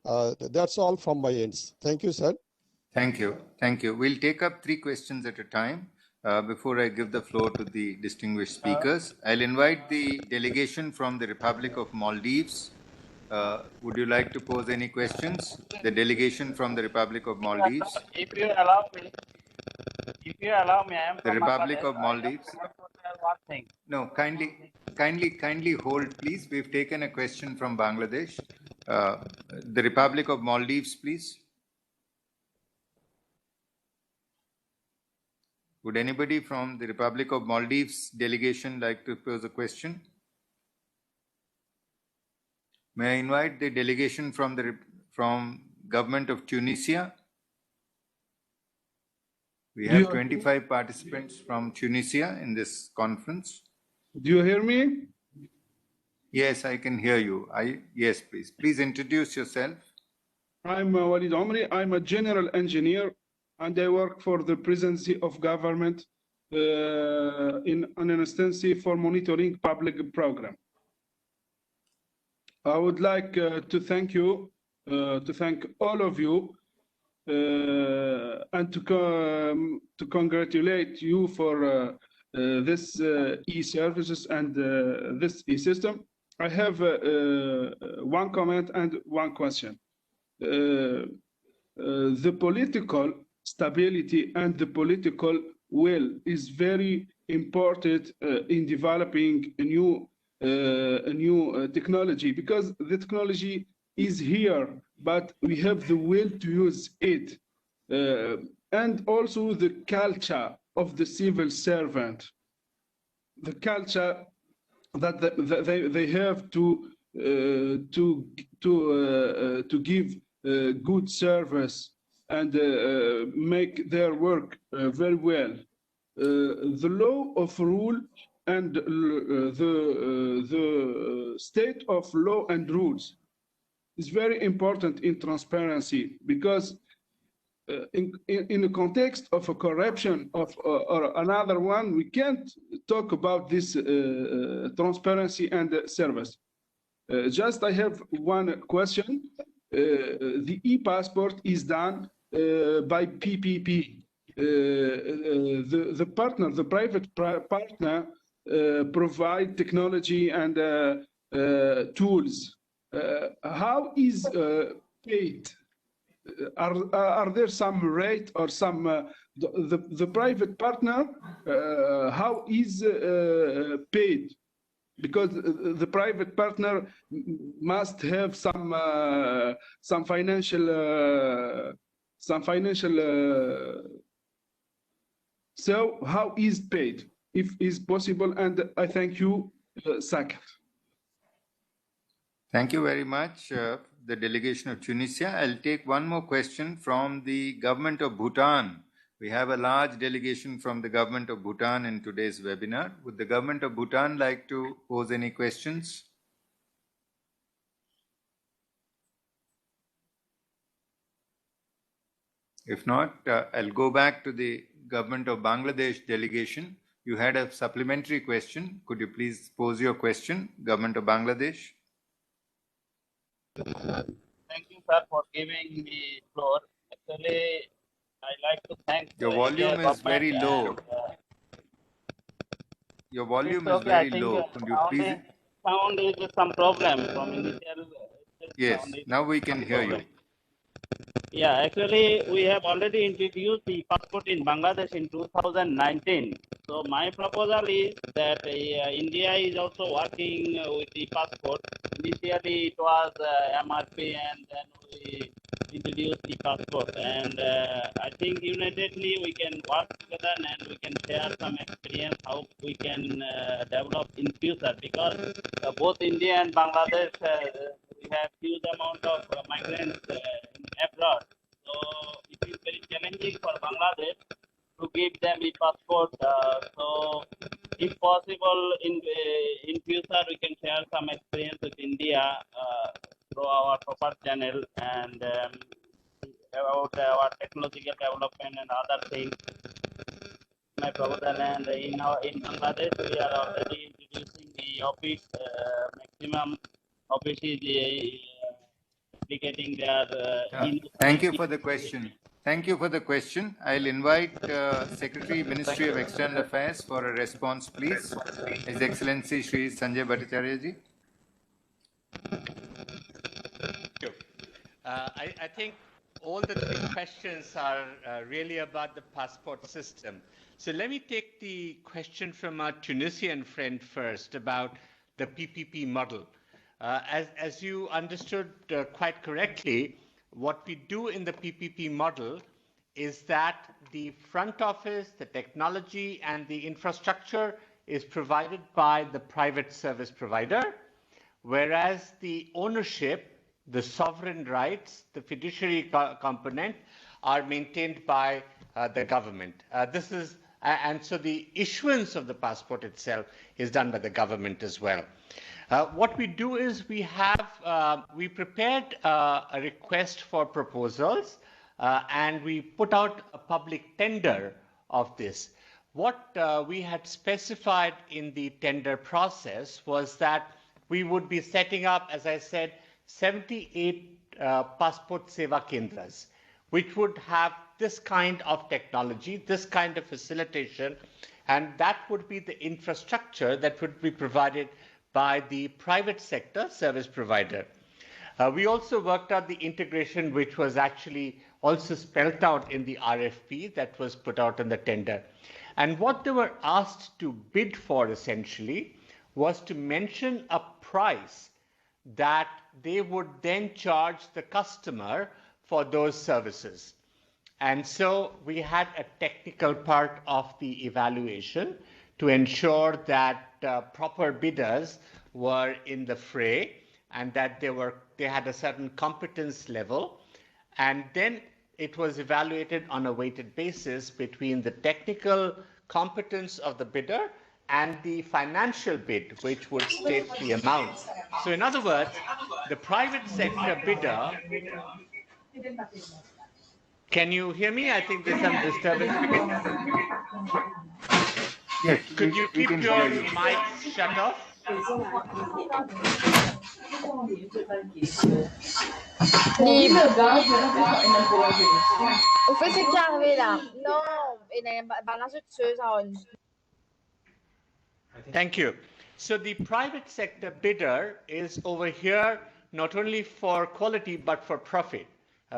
That's all from my ends. Thank you, sir. Thank you. Thank you. We'll take up 3 questions at a time. Before I give the floor to the distinguished speakers, I'll invite the delegation from the Republic of Maldives. Would you like to pose any questions? The delegation from the Republic of Maldives. If you allow me, I am The from Republic Bangladesh. of Maldives. I want to tell one thing. No, kindly hold, please. We've taken a question from Bangladesh. The Republic of Maldives, please. Would anybody from the Republic of Maldives delegation like to pose a question? May I invite the delegation from government of Tunisia? We have 25 participants from Tunisia in this conference. Do you hear me? Yes, I can hear you. Yes, please. Please introduce yourself. I'm Walid Omri. I'm a general engineer and I work for the presidency of government in an instance for monitoring public program. I would like to thank you, to thank all of you, and to congratulate you for this e-services and this e-system. I have one comment and one question. The political stability and the political will is very important in developing a new technology, because the technology is here, but we have the will to use it, and also the culture of the civil servant, the culture that they have to give good service and make their work very well. The law of rule and the state of law and rules is very important in transparency, because in the context of a corruption or another one, we can't talk about this transparency and service. Just I have one question. The e-passport is done by PPP. The private partner provide technology and tools. How is paid? Are there some rate or some the private partner? How is paid? Because the private partner must have some financial so how is paid, if is possible? And I thank you, Saket. Thank you very much, the delegation of Tunisia. I'll take one more question from the government of Bhutan. We have a large delegation from the government of Bhutan in today's webinar. Would the government of Bhutan like to pose any questions? If not, I'll go back to the government of Bangladesh delegation. You had a supplementary question. Could you please pose your question, government of Bangladesh? Thank you sir, for giving me floor. Actually, I like to thank Your the volume India is very government low. Your it's volume is okay. I very think low. Could you please? sound is some problem from initial Yes, sound is now we can some hear you. problem. Yeah, actually, we have already introduced the passport in Bangladesh in 2019. So my proposal is that India is also working with the passport. Initially, it was MRP, and then we introduced the passport. And I think unitedly we can work together and we can share some experience how we can develop in future, because both India and Bangladesh we have huge amount of migrants abroad. So it is very challenging for Bangladesh to give them a passport. So if possible, in future we can share some experience with India through our proper channel, and about our technological development and other things. My proposal, and in Bangladesh we are already introducing the office maximum offices indicating their Thank you for the question. Thank you for the question. I'll invite Secretary, Ministry of External Affairs for a response, please. His Excellency Shri Sanjay Bhattacharya ji. I think all the three questions are really about the passport system. So let me take the question from our Tunisian friend first about the PPP model. As you understood quite correctly, what we do in the PPP model is that the front office, the technology, and the infrastructure is provided by the private service provider, whereas the ownership, the sovereign rights, the fiduciary component are maintained by the government. And so the issuance of the passport itself is done by the government as well. What we do is we prepared a request for proposals and we put out a public tender of this. What we had specified in the tender process was that we would be setting up, as I said, 78 passport Seva Kendras, which would have this kind of technology, this kind of facilitation, and that would be the infrastructure that would be provided by the private sector service provider. We also worked out the integration, which was actually also spelled out in the RFP that was put out in the tender. And what they were asked to bid for essentially was to mention a price that they would then charge the customer for those services. And so we had a technical part of the evaluation to ensure that proper bidders were in the fray and that they had a certain competence level. And then it was evaluated on a weighted basis between the technical competence of the bidder and the financial bid, which would state the amount. So in other words, the private sector bidder, can you hear me? I think there's some disturbance. Yes. Could you keep your mic shut off? Thank you. So the private sector bidder is over here not only for quality but for profit,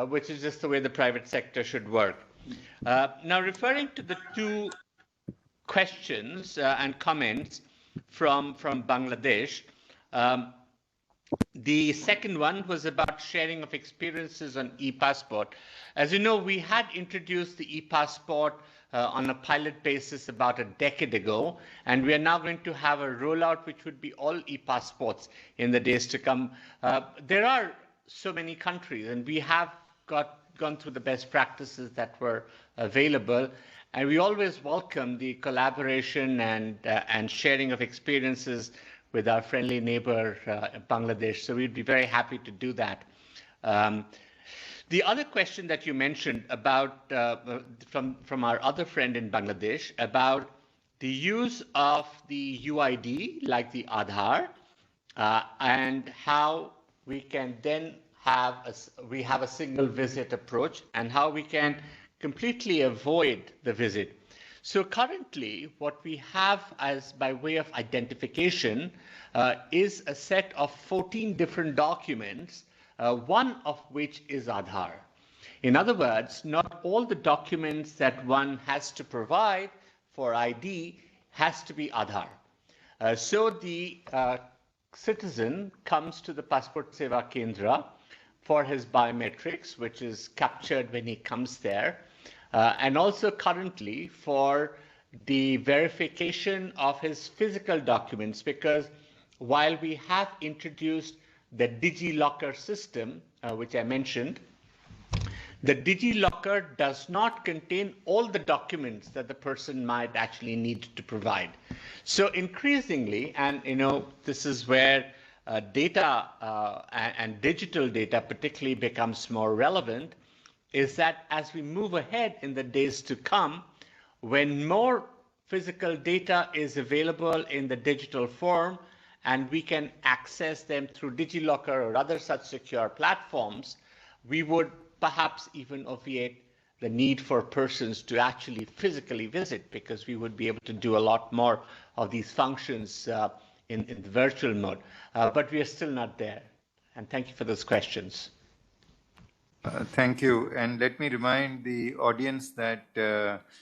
which is just the way the private sector should work. Now, referring to the two questions and comments from Bangladesh, the second one was about sharing of experiences on e-passport. As you know, we had introduced the e-passport on a pilot basis about a decade ago, and we are now going to have a rollout which would be all e-passports in the days to come. There are so many countries, and we have gone through the best practices that were available, and we always welcome the collaboration and sharing of experiences with our friendly neighbor, Bangladesh. So we'd be very happy to do that. The other question that you mentioned about from our other friend in Bangladesh about the use of the UID, like the Aadhaar, and how we can then we have a single visit approach and how we can completely avoid the visit. So currently, what we have as by way of identification is a set of 14 different documents, one of which is Aadhaar. In other words, not all the documents that one has to provide for ID has to be Aadhaar. So the citizen comes to the Passport Seva Kendra for his biometrics, which is captured when he comes there, and also currently for the verification of his physical documents, because while we have introduced the DigiLocker system, which I mentioned, the DigiLocker does not contain all the documents that the person might actually need to provide. So increasingly, and this is where data and digital data particularly becomes more relevant, is that as we move ahead in the days to come, when more physical data is available in the digital form and we can access them through DigiLocker or other such secure platforms, we would perhaps even obviate the need for persons to actually physically visit, because we would be able to do a lot more of these functions in the virtual mode. But we are still not there. And thank you for those questions. Thank you. And let me remind the audience that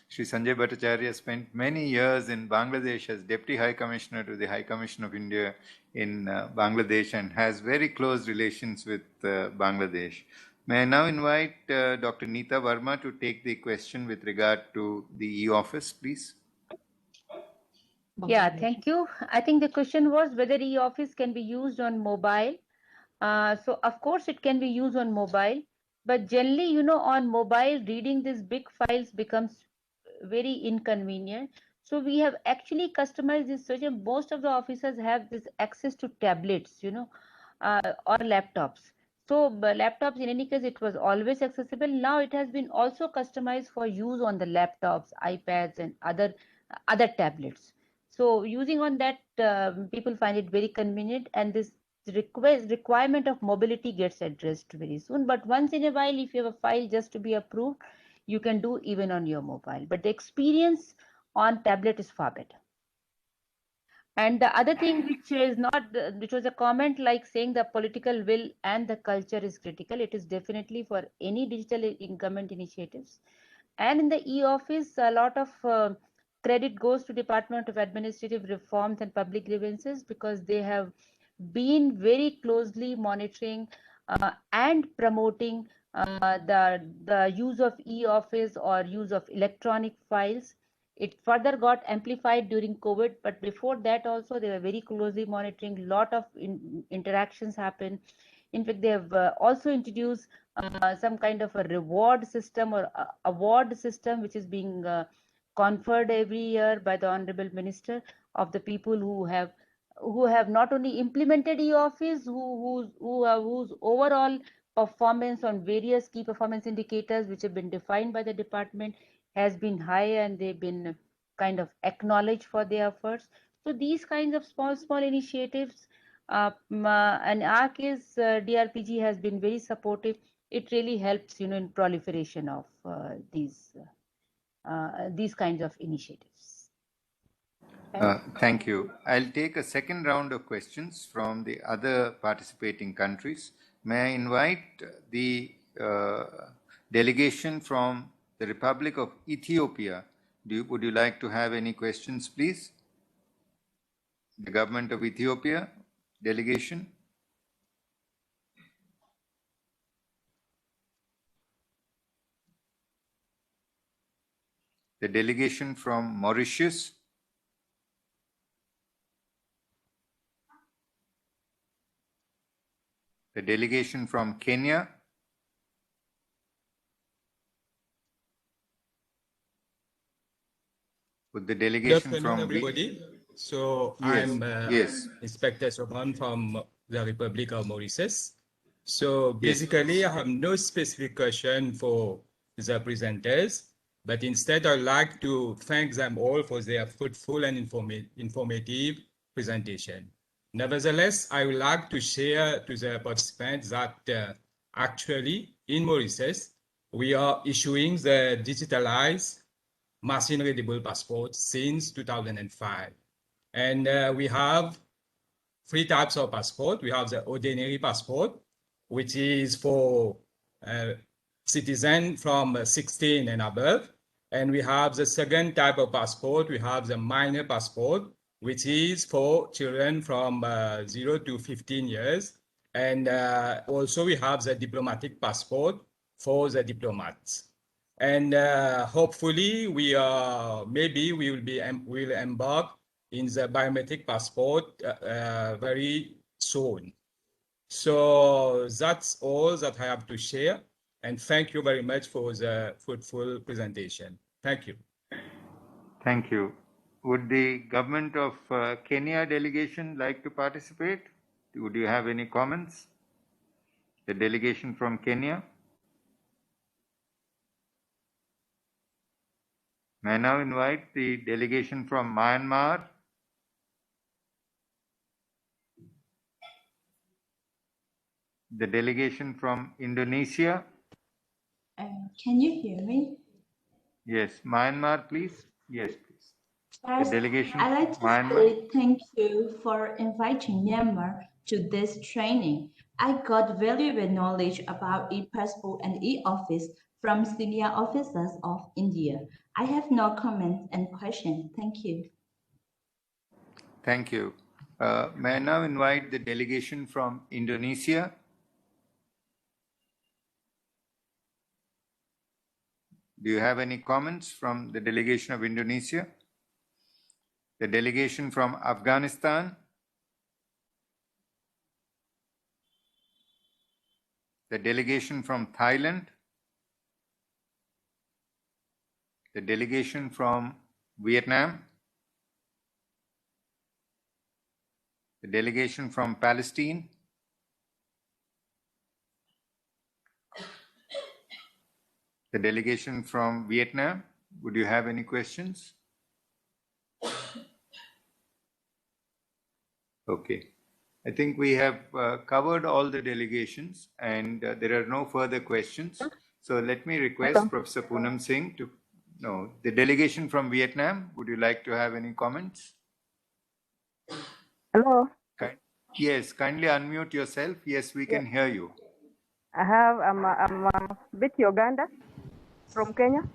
Sri Sanjay Bhattacharya spent many years in Bangladesh as Deputy High Commissioner to the High Commission of India in Bangladesh and has very close relations with Bangladesh. May I now invite Dr. Neeta Verma to take the question with regard to the e-office, please? Yeah, thank you. I think the question was whether e-office can be used on mobile. So of course it can be used on mobile, but generally, on mobile, reading these big files becomes very inconvenient. So we have actually customized this so most of the officers have this access to tablets, or laptops. So laptops, in any case, it was always accessible. Now it has been also customized for use on the laptops, iPads, and other tablets. So using on that, people find it very convenient, and this requirement of mobility gets addressed very soon. But once in a while, if you have a file just to be approved, you can do even on your mobile. But the experience on tablet is far better. And the other thing which was a comment like saying the political will and the culture is critical. It is definitely for any digital government initiatives. And in the e-office, a lot of credit goes to Department of Administrative Reforms and Public Grievances, because they have been very closely monitoring and promoting the use of e-office or use of electronic files. It further got amplified during COVID, but before that also they were very closely monitoring. A lot of interactions happen. In fact, they have also introduced some kind of a reward system or award system, which is being conferred every year by the Honorable Minister of the people who have not only implemented e-office, whose overall performance on various key performance indicators which have been defined by the department has been high, and they've been kind of acknowledged for their efforts. So these kinds of small initiatives, in our case, DRPG has been very supportive. It really helps, in proliferation of these kinds of initiatives. Thank you. I'll take a second round of questions from the other participating countries. May I invite the delegation from the Republic of Ethiopia? Would you like to have any questions, please? The government of Ethiopia, delegation. The delegation from Mauritius. The delegation from Kenya. With the delegation from everybody. So yes. I'm yes. Inspector Soman from the Republic of Mauritius. So basically, I have no specific question for the presenters, but instead I'd like to thank them all for their fruitful and informative presentation. Nevertheless, I would like to share to the participants that actually in Mauritius, we are issuing the digitalized machine-readable passport since 2005. And we have 3 types of passport. We have the ordinary passport, which is for citizens from 16 and above. And we have the second type of passport. We have the minor passport, which is for children from 0 to 15 years. And also we have the diplomatic passport for the diplomats. And hopefully maybe we will embark in the biometric passport very soon. So that's all that I have to share. And thank you very much for the fruitful presentation. Thank you. Thank you. Would the government of Kenya delegation like to participate? Would you have any comments? The delegation from Kenya. May I now invite the delegation from Myanmar? The delegation from Indonesia? Can you hear me? Yes. Myanmar, please. Yes, please. First, The delegation I'd like to from Myanmar. say thank you for inviting Myanmar to this training. I got valuable knowledge about e-passport and e-office from senior officers of India. I have no comments and questions. Thank you. Thank you. May I now invite the delegation from Indonesia? Do you have any comments from the delegation of Indonesia? The delegation from Afghanistan? The delegation from Thailand? The delegation from Vietnam? The delegation from Palestine? The delegation from Vietnam, would you have any questions? Okay. I think we have covered all the delegations and there are no further questions. So let me request Professor Poonam Singh to, no, the delegation from Vietnam, would you like to have any comments? Hello. Yes, kindly unmute yourself. Yes, we can hear you. I'm Betty Uganda from Kenya.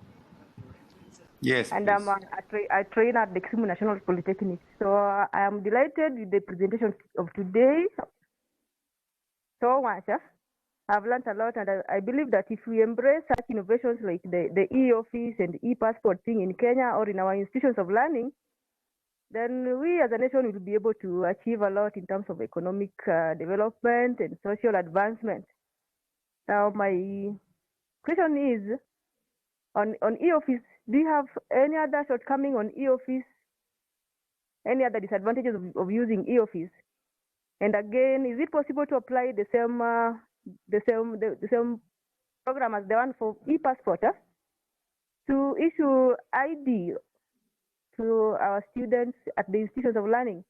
Yes, and please. I train at the Kisumu National Polytechnic. So I am delighted with the presentation of today. So much. I've learned a lot, and I believe that if we embrace such innovations like the e-office and e-passport thing in Kenya or in our institutions of learning, then we as a nation will be able to achieve a lot in terms of economic development and social advancement. Now, my question is, on e-office, do you have any other shortcoming on e-office? Any other disadvantages of using e-office? And again, is it possible to apply the same program as the one for e-passport to issue ID to our students at the institutions of learning?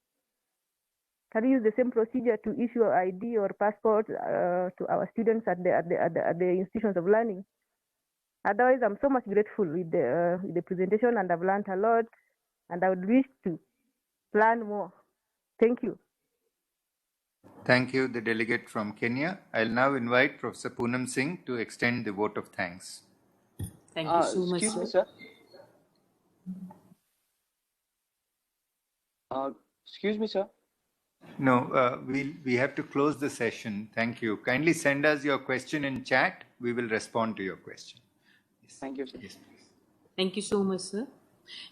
Can we use the same procedure to issue ID or passport to our students at the institutions of learning? Otherwise, I'm so much grateful with the presentation, and I've learned a lot, and I would wish to learn more. Thank you. Thank you, the delegate from Kenya. I'll now invite Professor Poonam Singh to extend the vote of thanks. Thank you so much, Excuse me, sir. Excuse me, sir. No, we have to close the session. Thank you. Kindly send us your question in chat. We will respond to your question. Yes. Thank you, sir. Yes, please. Thank you so much, sir.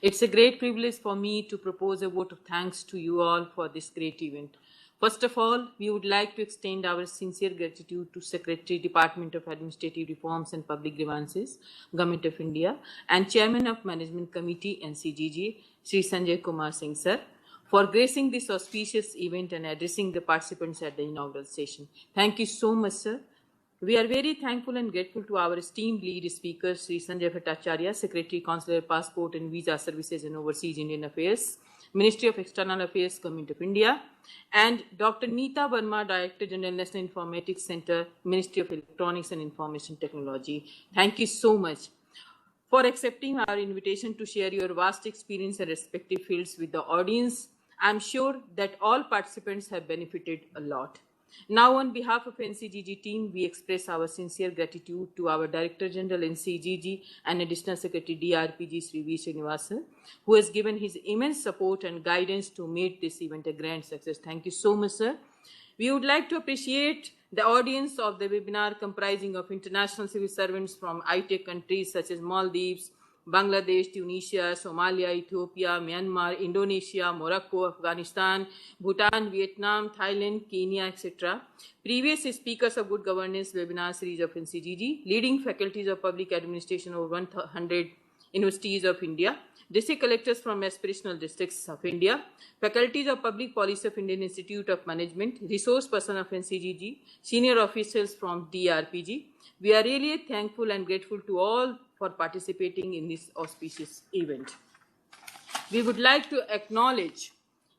It's a great privilege for me to propose a vote of thanks to you all for this great event. First of all, we would like to extend our sincere gratitude to Secretary, Department of Administrative Reforms and Public Grievances, Government of India, and Chairman of Management Committee, NCGG, Sri Sanjay Kumar Singh, sir, for gracing this auspicious event and addressing the participants at the inaugural session. Thank you so much, sir. We are very thankful and grateful to our esteemed lead speaker, Sri Sanjay Bhattacharya, Secretary, Consular Passport and Visa Services and Overseas Indian Affairs, Ministry of External Affairs, Government of India, and Dr. Neeta Verma, Director General, National Informatics Center, Ministry of Electronics and Information Technology. Thank you so much for accepting our invitation to share your vast experience in respective fields with the audience. I'm sure that all participants have benefited a lot. Now, on behalf of NCGG team, we express our sincere gratitude to our Director General NCGG and Additional Secretary DRPG Sri V. Srinivasan, who has given his immense support and guidance to make this event a grand success. Thank you so much, sir. We would like to appreciate the audience of the webinar comprising of international civil servants from ITEC countries such as Maldives, Bangladesh, Tunisia, Somalia, Ethiopia, Myanmar, Indonesia, Morocco, Afghanistan, Bhutan, Vietnam, Thailand, Kenya, etc. Previous speakers of Good Governance webinar series of NCGG, leading faculties of public administration over 100 universities of India, district collectors from aspirational districts of India, faculties of public policy of Indian Institute of Management, resource person of NCGG, senior officials from DRPG. We are really thankful and grateful to all for participating in this auspicious event. We would like to acknowledge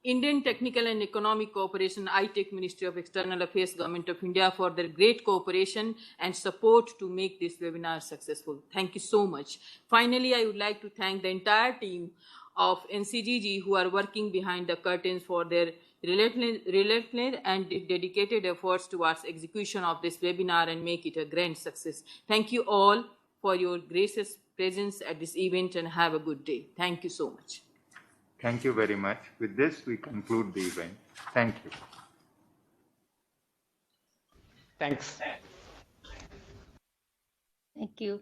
Indian Technical and Economic Cooperation, ITEC, Ministry of External Affairs, Government of India for their great cooperation and support to make this webinar successful. Thank you so much. Finally, I would like to thank the entire team of NCGG who are working behind the curtains for their relentless and dedicated efforts towards execution of this webinar and make it a grand success. Thank you all for your gracious presence at this event and have a good day. Thank you so much. Thank you very much. With this, we conclude the event. Thank you. Thanks. Thank you.